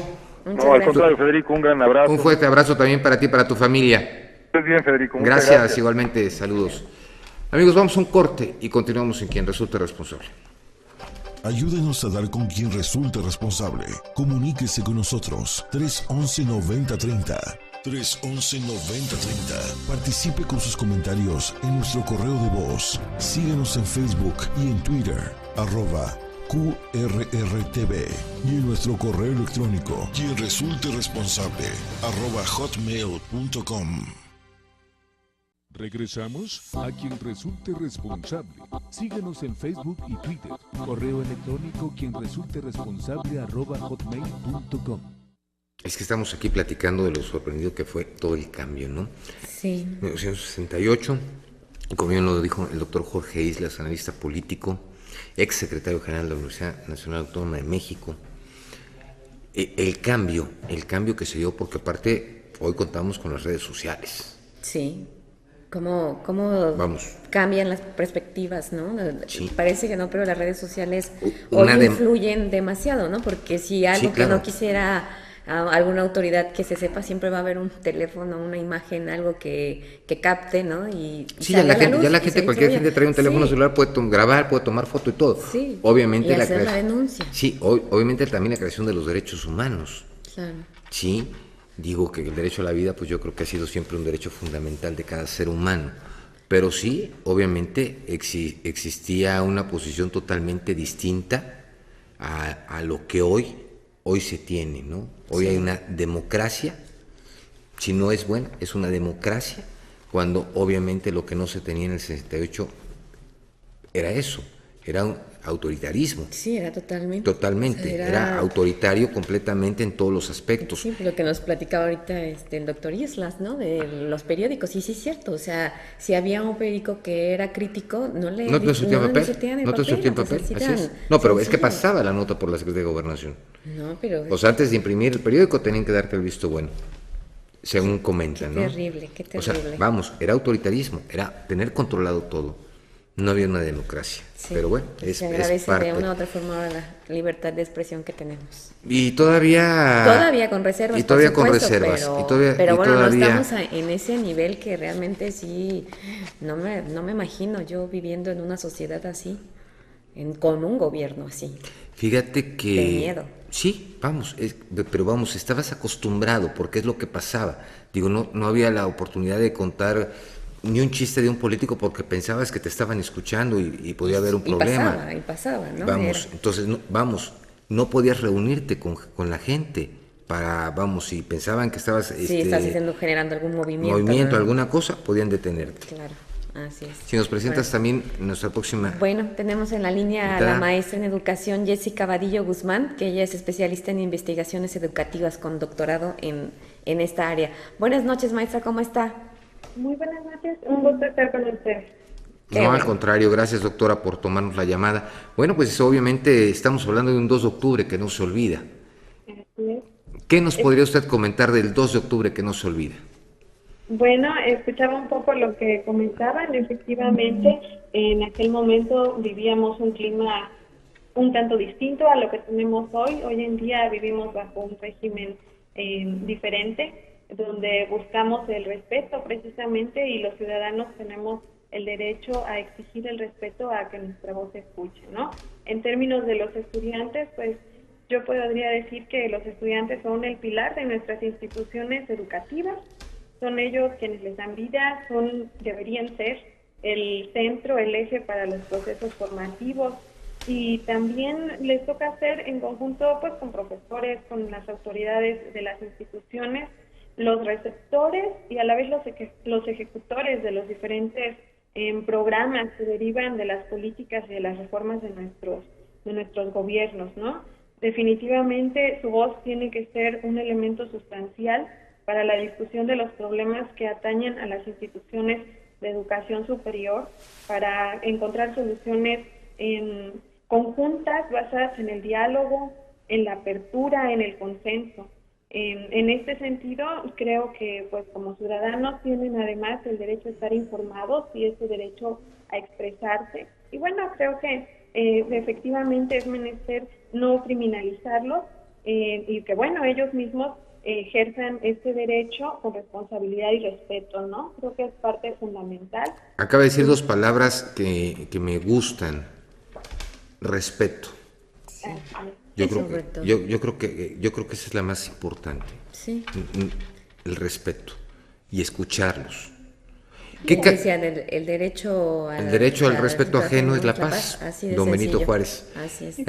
No, al contrario, Federico, un gran abrazo. Un fuerte abrazo también para ti y para tu familia. Estés bien, Federico. Gracias, igualmente, saludos. Amigos, vamos a un corte y continuamos en Quien Resulte Responsable. Ayúdenos a dar con quien resulte responsable. Comuníquese con nosotros. 311-9030. 311-9030. Participe con sus comentarios en nuestro correo de voz. Síguenos en Facebook y en Twitter, @QRRTV. Y en nuestro correo electrónico, quien resulte responsable, @hotmail.com. Regresamos a Quien Resulte Responsable. Síguenos en Facebook y Twitter. Correo electrónico quien resulte responsable @hotmail.com. Es que estamos aquí platicando de lo sorprendido que fue todo el cambio, ¿no? Sí. 1968, como bien lo dijo el doctor Jorge Islas, analista político, ex secretario general de la Universidad Nacional Autónoma de México. El cambio que se dio, porque aparte hoy contamos con las redes sociales. Sí. ¿Cómo cambian las perspectivas, ¿no? Sí. Parece que no, pero las redes sociales hoy influyen demasiado, ¿no? Porque si algo que no quisiera alguna autoridad que se sepa, siempre va a haber un teléfono, una imagen, algo que capte, ¿no? Y sí, cualquier gente trae un teléfono celular, puede grabar, puede tomar foto y todo. Sí. Obviamente y hacer la denuncia. Sí, obviamente también la creación de los derechos humanos. Claro. Sí. Digo que el derecho a la vida, pues yo creo que ha sido siempre un derecho fundamental de cada ser humano. Pero sí, obviamente existía una posición totalmente distinta a lo que hoy se tiene, ¿no? Hoy hay una democracia, si no es buena, es una democracia, cuando obviamente lo que no se tenía en el 68 era eso, era un autoritarismo. Sí, era totalmente. Totalmente, o sea, era autoritario completamente en todos los aspectos. Sí, lo que nos platicaba ahorita el doctor Islas, ¿no? De los periódicos, y sí es cierto, o sea, si había un periódico que era crítico, no te surtían papel, así es. No, pero es que pasaba la nota por la Secretaría de Gobernación. No, pero... O sea, antes de imprimir el periódico tenían que darte el visto bueno, según comentan, ¿no? Qué terrible. O sea, vamos, era autoritarismo, era tener controlado todo. No había una democracia, pero bueno, se agradece de una u otra forma la libertad de expresión que tenemos. Y todavía con reservas, y todavía por supuesto, con reservas, pero bueno, no estamos en ese nivel que realmente sí, no me imagino yo viviendo en una sociedad así, con un gobierno así. Fíjate que... De miedo. Sí, pero estabas acostumbrado, porque es lo que pasaba. Digo, no había la oportunidad de contar ni un chiste de un político porque pensabas que te estaban escuchando y podía haber un problema. Y pasaba, ¿no? Entonces, no podías reunirte con la gente si pensaban que estabas... estás generando algún movimiento, ¿no? Alguna cosa, podían detenerte. Claro, así es. Si nos presentas también nuestra próxima... Bueno, tenemos en la línea a la maestra en educación Jessica Vadillo Guzmán, que ella es especialista en investigaciones educativas con doctorado en esta área. Buenas noches, maestra, ¿cómo está? Muy buenas noches, un gusto estar con usted. No, al contrario, gracias doctora por tomarnos la llamada. Bueno, pues obviamente estamos hablando de un 2 de octubre que no se olvida. Así es. ¿Qué nos podría usted comentar del 2 de octubre que no se olvida? Bueno, escuchaba un poco lo que comentaban. Efectivamente, en aquel momento vivíamos un clima un tanto distinto a lo que tenemos hoy. Hoy en día vivimos bajo un régimen diferente, donde buscamos el respeto precisamente, y los ciudadanos tenemos el derecho a exigir el respeto a que nuestra voz se escuche, ¿no? En términos de los estudiantes, pues yo podría decir que los estudiantes son el pilar de nuestras instituciones educativas, son ellos quienes les dan vida, deberían ser el centro, el eje para los procesos formativos y también les toca hacer en conjunto pues con profesores, con las autoridades de las instituciones, los receptores y a la vez los ejecutores de los diferentes programas que derivan de las políticas y de las reformas de nuestros gobiernos, ¿no? Definitivamente su voz tiene que ser un elemento sustancial para la discusión de los problemas que atañen a las instituciones de educación superior, para encontrar soluciones conjuntas basadas en el diálogo, en la apertura, en el consenso. En este sentido, creo que pues como ciudadanos tienen además el derecho a estar informados y ese derecho a expresarse. Y bueno, creo que efectivamente es menester no criminalizarlos y que bueno, ellos mismos ejerzan este derecho con responsabilidad y respeto, ¿no? Creo que es parte fundamental. Acaba de decir dos palabras que me gustan. Respeto. Sí. Yo creo que esa es la más importante. Sí. El respeto y escucharlos. Decían el derecho al respeto ajeno es la paz. Así Don sencillo. Benito Juárez. Así es.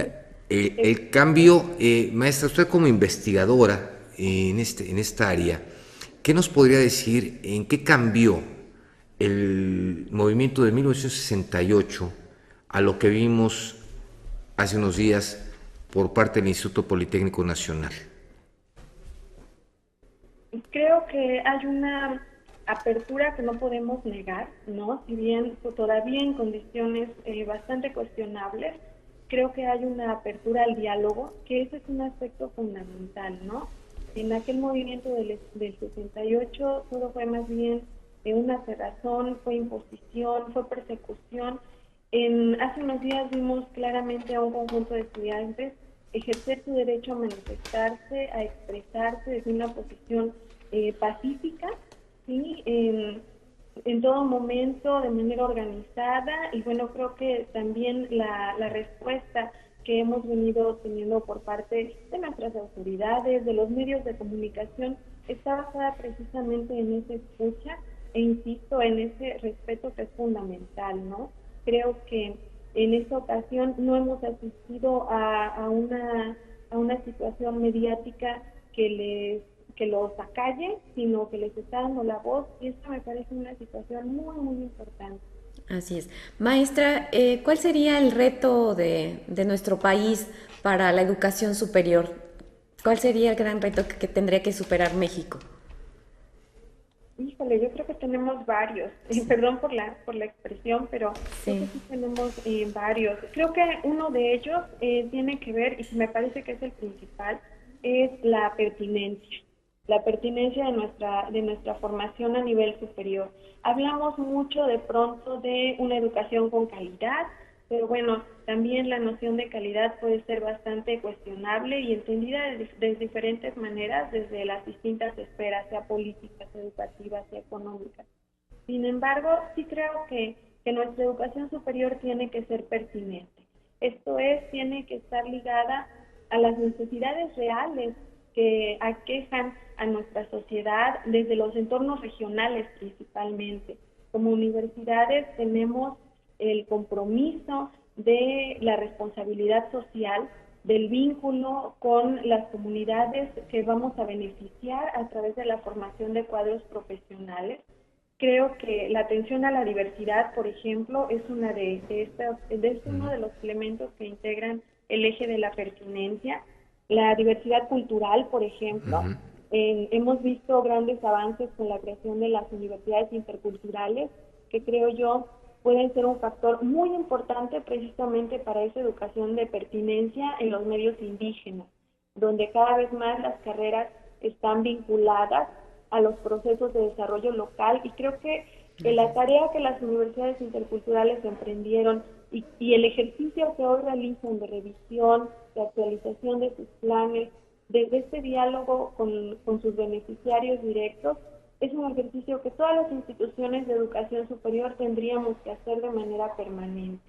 El cambio, maestra, usted como investigadora en esta área, ¿qué nos podría decir en qué cambió el movimiento de 1968 a lo que vimos hace unos días por parte del Instituto Politécnico Nacional? Creo que hay una apertura que no podemos negar, ¿no? Si bien todavía en condiciones bastante cuestionables, creo que hay una apertura al diálogo, que ese es un aspecto fundamental, ¿no? En aquel movimiento del 68 todo fue más bien una cerrazón, fue imposición, fue persecución. Hace unos días vimos claramente a un conjunto de estudiantes ejercer su derecho a manifestarse, a expresarse desde una posición pacífica, ¿sí? En todo momento, de manera organizada, y bueno, creo que también la respuesta que hemos venido teniendo por parte de nuestras autoridades, de los medios de comunicación, está basada precisamente en esa escucha e insisto, en ese respeto que es fundamental, ¿no? Creo que en esta ocasión no hemos asistido a una situación mediática que los acalle, sino que les está dando la voz, y esto me parece una situación muy, muy importante. Así es. Maestra, ¿cuál sería el reto de nuestro país para la educación superior? ¿Cuál sería el gran reto que tendría que superar México? Híjole, yo creo que tenemos varios. Perdón por la expresión, pero sí. Creo que sí tenemos varios. Creo que uno de ellos tiene que ver, y me parece que es el principal, es la pertinencia. La pertinencia de nuestra formación a nivel superior. Hablamos mucho de pronto de una educación con calidad, pero bueno, también la noción de calidad puede ser bastante cuestionable y entendida de diferentes maneras desde las distintas esferas, sea políticas, educativas y económicas. Sin embargo, sí creo que nuestra educación superior tiene que ser pertinente. Esto es, tiene que estar ligada a las necesidades reales que aquejan a nuestra sociedad desde los entornos regionales principalmente. Como universidades tenemos el compromiso de la responsabilidad social, del vínculo con las comunidades que vamos a beneficiar a través de la formación de cuadros profesionales. Creo que la atención a la diversidad, por ejemplo, es uno de los elementos que integran el eje de la pertinencia. La diversidad cultural, por ejemplo, hemos visto grandes avances con la creación de las universidades interculturales, que creo yo pueden ser un factor muy importante precisamente para esa educación de pertinencia en los medios indígenas, donde cada vez más las carreras están vinculadas a los procesos de desarrollo local, y creo que la tarea que las universidades interculturales emprendieron y el ejercicio que hoy realizan de revisión, de actualización de sus planes, desde este diálogo con sus beneficiarios directos, es un ejercicio que todas las instituciones de educación superior tendríamos que hacer de manera permanente,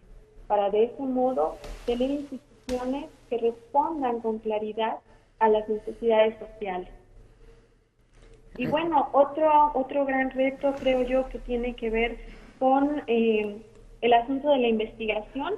para de ese modo tener instituciones que respondan con claridad a las necesidades sociales. Y bueno, otro gran reto creo yo que tiene que ver con el asunto de la investigación.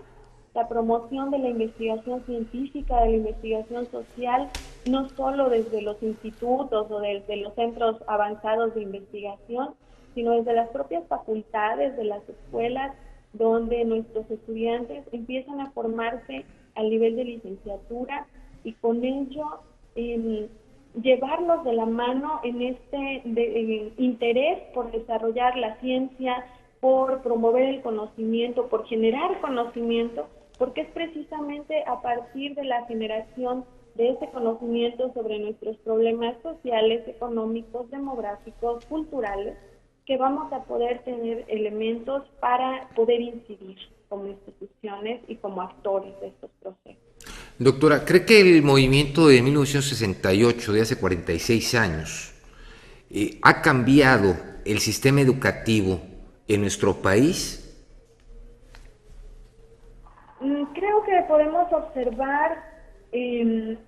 la promoción de la investigación científica, de la investigación social, no solo desde los institutos o desde los centros avanzados de investigación, sino desde las propias facultades, de las escuelas, donde nuestros estudiantes empiezan a formarse al nivel de licenciatura y con ello llevarlos de la mano en este interés por desarrollar la ciencia, por promover el conocimiento, por generar conocimiento, porque es precisamente a partir de la generación de ese conocimiento sobre nuestros problemas sociales, económicos, demográficos, culturales, que vamos a poder tener elementos para poder incidir como instituciones y como actores de estos procesos. Doctora, ¿cree que el movimiento de 1968, de hace 46 años, ha cambiado el sistema educativo en nuestro país? Creo que podemos observar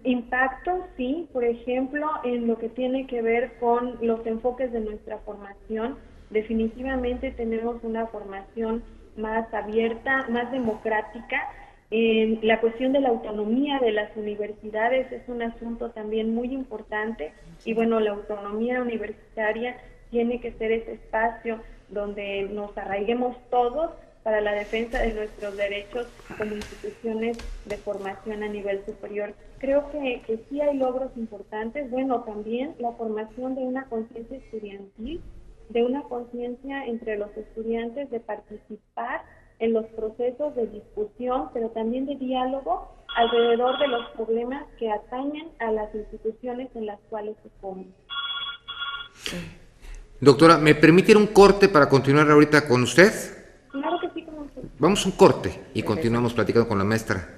impactos, sí, por ejemplo, en lo que tiene que ver con los enfoques de nuestra formación. Definitivamente tenemos una formación más abierta, más democrática. La cuestión de la autonomía de las universidades es un asunto también muy importante y bueno, la autonomía universitaria tiene que ser ese espacio donde nos arraiguemos todos para la defensa de nuestros derechos como instituciones de formación a nivel superior. Creo que sí hay logros importantes. Bueno, también la formación de una conciencia estudiantil, de una conciencia entre los estudiantes de participar en los procesos de discusión, pero también de diálogo alrededor de los problemas que atañen a las instituciones en las cuales se forman. Doctora, ¿me permite ir un corte para continuar ahorita con usted? Claro que sí, como usted. Vamos a un corte y continuamos platicando con la maestra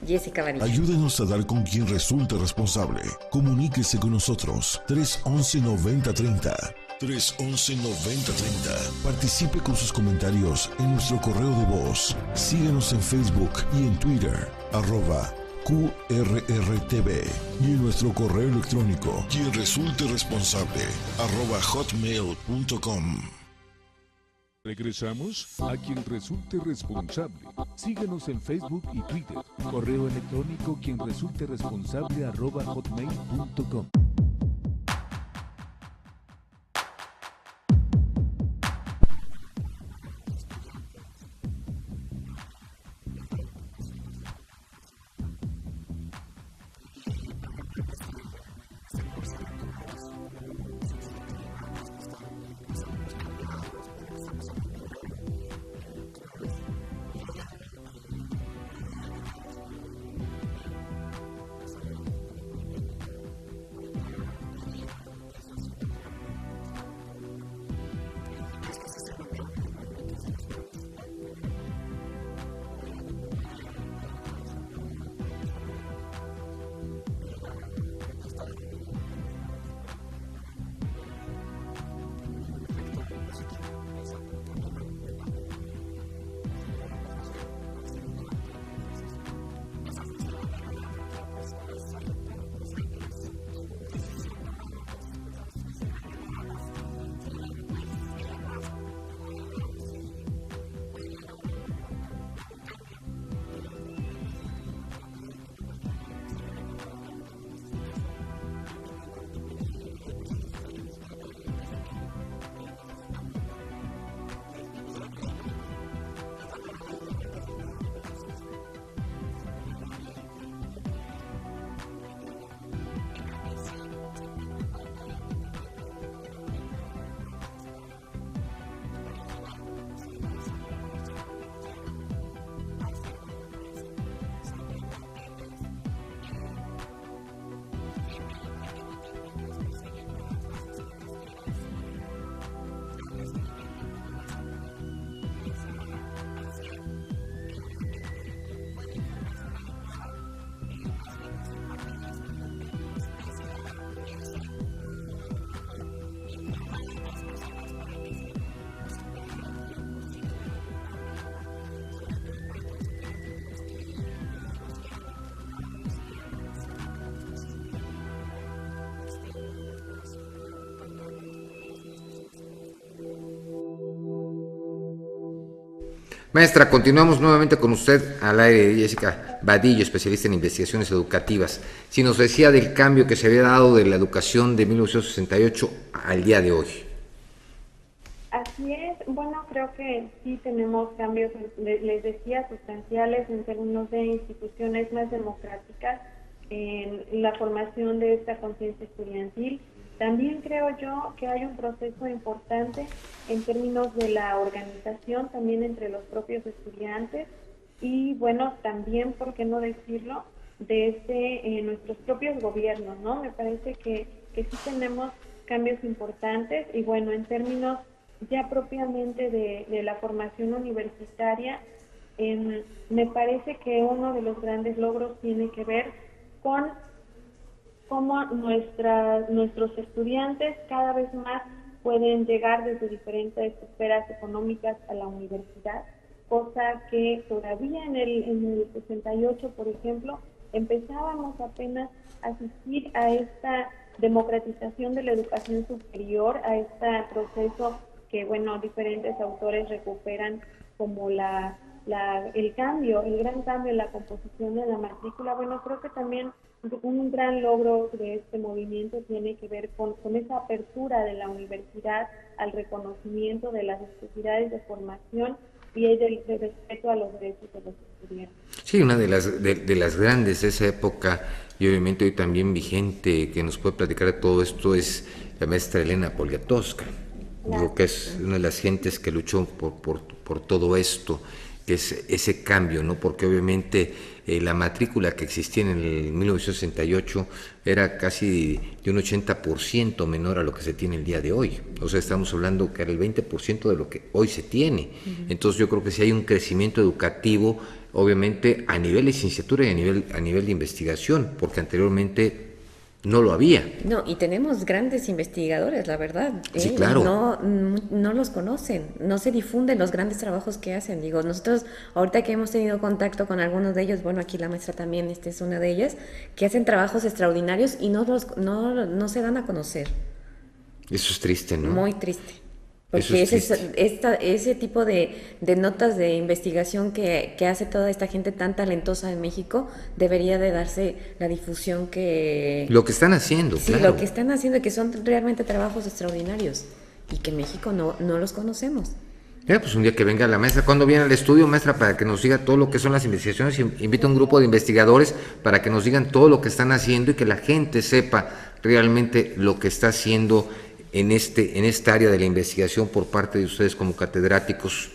Jessica Varilla. Ayúdenos a dar con quien resulte responsable. Comuníquese con nosotros. 311-9030. 311-9030. Participe con sus comentarios en nuestro correo de voz. Síguenos en Facebook y en Twitter, @QRRTV. Y en nuestro correo electrónico, quien resulte responsable, @hotmail.com. Regresamos a quien resulte responsable. Síguenos en Facebook y Twitter. Correo electrónico quien resulte responsable @hotmail.com. Maestra, continuamos nuevamente con usted al aire, Jessica Vadillo, especialista en investigaciones educativas. Si nos decía del cambio que se había dado de la educación de 1968 al día de hoy. Así es, bueno, creo que sí tenemos cambios, les decía, sustanciales en términos de instituciones más democráticas, en la formación de esta conciencia estudiantil. También creo yo que hay un proceso importante en términos de la organización, también entre los propios estudiantes y, bueno, también, ¿por qué no decirlo?, desde nuestros propios gobiernos, ¿no? Me parece que sí tenemos cambios importantes y, bueno, en términos ya propiamente de la formación universitaria, me parece que uno de los grandes logros tiene que ver con cómo nuestros estudiantes cada vez más pueden llegar desde diferentes esferas económicas a la universidad, cosa que todavía en el 68, por ejemplo, empezábamos apenas a asistir a esta democratización de la educación superior, a este proceso que, bueno, diferentes autores recuperan como el gran cambio en la composición de la matrícula. Bueno, creo que también un gran logro de este movimiento tiene que ver con esa apertura de la universidad al reconocimiento de las necesidades de formación y el respeto a los derechos de los estudiantes. Sí, una de las grandes de esa época, y obviamente hoy también vigente, que nos puede platicar de todo esto, es la maestra Elena Poniatowska. Digo que es una de las gentes que luchó por todo esto, que es ese cambio, ¿no? Porque obviamente la matrícula que existía en el 1968 era casi de un 80% menor a lo que se tiene el día de hoy. O sea, estamos hablando que era el 20% de lo que hoy se tiene. Entonces yo creo que sí hay un crecimiento educativo, obviamente a nivel de licenciatura y a nivel de investigación, porque anteriormente no lo había. No, y tenemos grandes investigadores, la verdad. Sí, claro. No los conocen, no se difunden los grandes trabajos que hacen. Digo, nosotros ahorita que hemos tenido contacto con algunos de ellos, bueno, aquí la maestra también, es una de ellas, que hacen trabajos extraordinarios y no se dan a conocer. Eso es triste, ¿no? Muy triste. Porque ese tipo de notas de investigación que hace toda esta gente tan talentosa en México, debería de darse la difusión que... Lo que están haciendo, sí, claro. Lo que están haciendo, que son realmente trabajos extraordinarios y que en México no los conocemos. Pues un día que venga la maestra. ¿Cuándo viene al estudio, maestra, para que nos diga todo lo que son las investigaciones? Invita a un grupo de investigadores para que nos digan todo lo que están haciendo y que la gente sepa realmente lo que está haciendo en esta área de la investigación por parte de ustedes como catedráticos.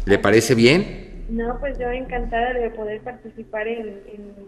¿Le parece bien? No, pues yo encantada de poder participar en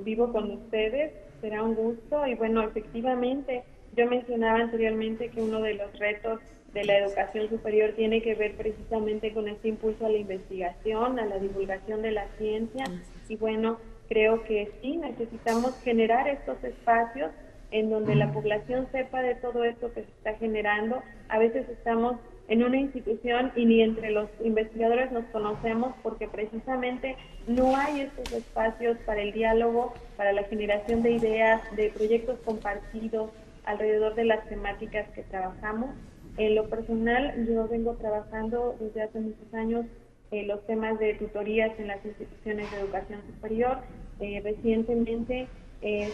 vivo con ustedes, será un gusto. Y bueno, efectivamente, yo mencionaba anteriormente que uno de los retos de la educación superior tiene que ver precisamente con este impulso a la investigación, a la divulgación de la ciencia. Y bueno, creo que sí, necesitamos generar estos espacios en donde la población sepa de todo esto que se está generando. A veces estamos en una institución y ni entre los investigadores nos conocemos porque precisamente no hay estos espacios para el diálogo, para la generación de ideas, de proyectos compartidos alrededor de las temáticas que trabajamos. En lo personal, yo vengo trabajando desde hace muchos años los temas de tutorías en las instituciones de educación superior. Recientemente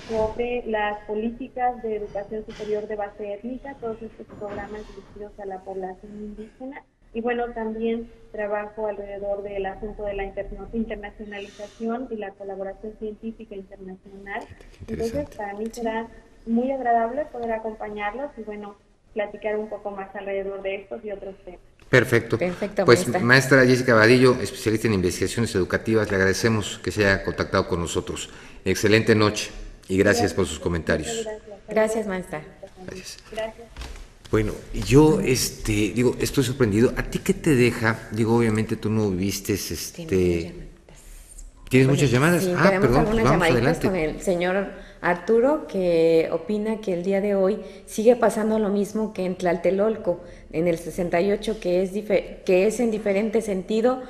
sobre las políticas de educación superior de base étnica, todos estos programas dirigidos a la población indígena. Y bueno, también trabajo alrededor del asunto de la internacionalización y la colaboración científica internacional. Entonces, para mí será muy agradable poder acompañarlos y bueno, platicar un poco más alrededor de estos y otros temas. Perfecto. Pues maestra Jessica Vadillo, especialista en investigaciones educativas, le agradecemos que se haya contactado con nosotros. Excelente noche y gracias por sus comentarios. Gracias, maestra. Gracias. Bueno, yo estoy sorprendido. ¿A ti qué te deja? Digo, obviamente tú no viviste ¿Tienes muchas llamadas? Sí, Perdón, algunas vamos llamaditas adelante. Con el señor Arturo, que opina que el día de hoy sigue pasando lo mismo que en Tlatelolco, en el 68, que es en diferente sentido.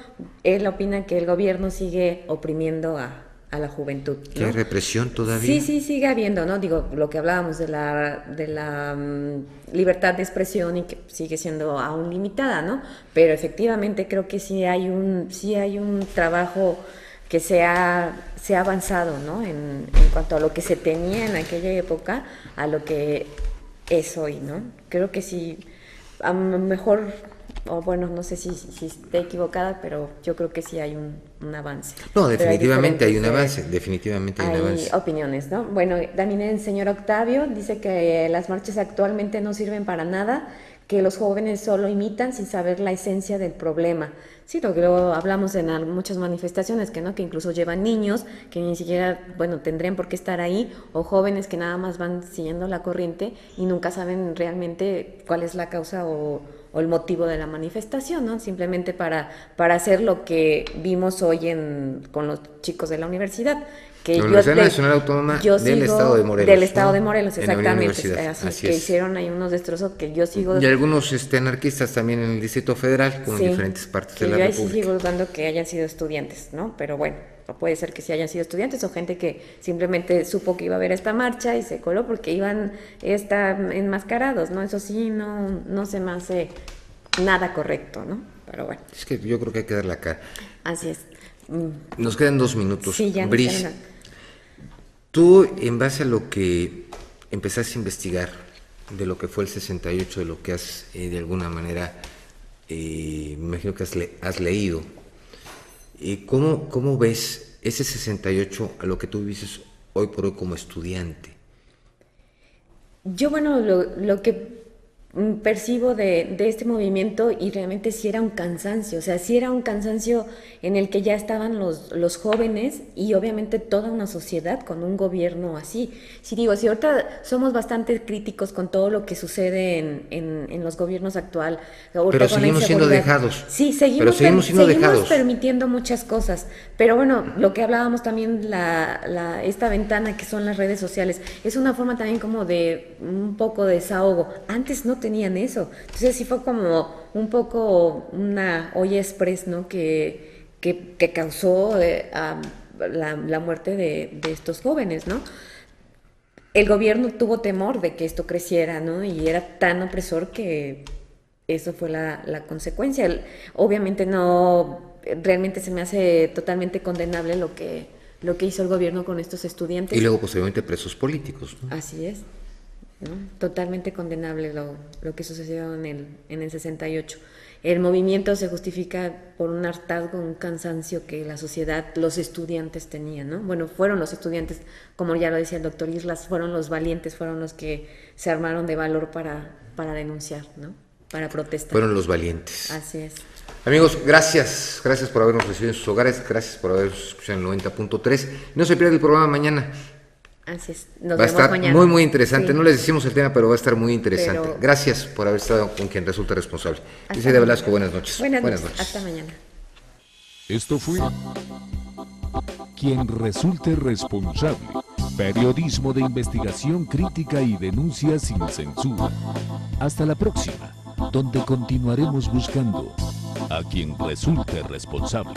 Él opina que el gobierno sigue oprimiendo a la juventud, ¿no? ¿Qué represión todavía? Sí, sigue habiendo, ¿no? Digo, lo que hablábamos de la libertad de expresión y que sigue siendo aún limitada, ¿no? Pero efectivamente creo que sí hay un trabajo que se ha avanzado, ¿no? En cuanto a lo que se tenía en aquella época a lo que es hoy, ¿no? Creo que sí, a lo mejor, o bueno, no sé si estoy equivocada, pero yo creo que sí hay un avance. No, definitivamente hay un avance, definitivamente hay un avance. Hay opiniones, ¿no? Bueno, también el señor Octavio dice que las marchas actualmente no sirven para nada, que los jóvenes solo imitan sin saber la esencia del problema. Sí, lo que luego hablamos en muchas manifestaciones, que incluso llevan niños que ni siquiera, tendrían por qué estar ahí, o jóvenes que nada más van siguiendo la corriente y nunca saben realmente cuál es la causa o el motivo de la manifestación, ¿no? Simplemente para hacer lo que vimos hoy con los chicos de la universidad. Que la Universidad Nacional Autónoma del Estado de Morelos. Del Estado de Morelos, exactamente. Así que hicieron ahí unos destrozos que yo sigo... Y algunos anarquistas también en el Distrito Federal, con diferentes partes de la República. Yo sí sigo dudando que hayan sido estudiantes, ¿no? Pero bueno, puede ser que sí hayan sido estudiantes o gente que simplemente supo que iba a haber esta marcha y se coló porque iban enmascarados, ¿no? Eso sí, no se me hace nada correcto, ¿no? Pero bueno. Es que yo creo que hay que dar la cara. Así es. Nos quedan 2 minutos. Sí, ya Bris, tú, en base a lo que empezaste a investigar de lo que fue el 68, de lo que has, de alguna manera, me imagino que has leído, ¿cómo ves ese 68 a lo que tú vives hoy por hoy como estudiante? Yo, lo que percibo de este movimiento, y realmente sí era un cansancio, sí era un cansancio en el que ya estaban los jóvenes y obviamente toda una sociedad con un gobierno así. Si ahorita somos bastante críticos con todo lo que sucede en los gobiernos actuales. Pero seguimos siendo dejados. Sí, seguimos permitiendo muchas cosas, pero lo que hablábamos también, esta ventana que son las redes sociales, es una forma también como de un poco de desahogo. Antes no tenían eso, entonces sí fue como un poco una olla express, ¿no? que causó la muerte de estos jóvenes, ¿no? El gobierno tuvo temor de que esto creciera, ¿no? Y era tan opresor que eso fue la consecuencia. Obviamente realmente se me hace totalmente condenable lo que hizo el gobierno con estos estudiantes. Y luego posteriormente presos políticos, ¿no? Así es, ¿no? Totalmente condenable lo que sucedió en el 68. El movimiento se justifica por un hartazgo, un cansancio que la sociedad, los estudiantes tenían, ¿no? Fueron los estudiantes, como ya lo decía el doctor Islas, fueron los valientes, fueron los que se armaron de valor para denunciar, ¿no? Para protestar. Fueron los valientes. Así es. Amigos, gracias por habernos recibido en sus hogares, gracias por habernos escuchado en el 90.3. No se pierda el programa mañana. Así es. Nos va a vemos estar mañana. muy, muy interesante. Sí. No les decimos el tema, pero va a estar muy interesante. Pero... Gracias por haber estado con quien resulta responsable. Briseida Velasco, buenas noches. Buenas noches. Hasta mañana. Esto fue Quien Resulte Responsable. Periodismo de investigación crítica y denuncia sin censura. Hasta la próxima, donde continuaremos buscando a quien resulte responsable.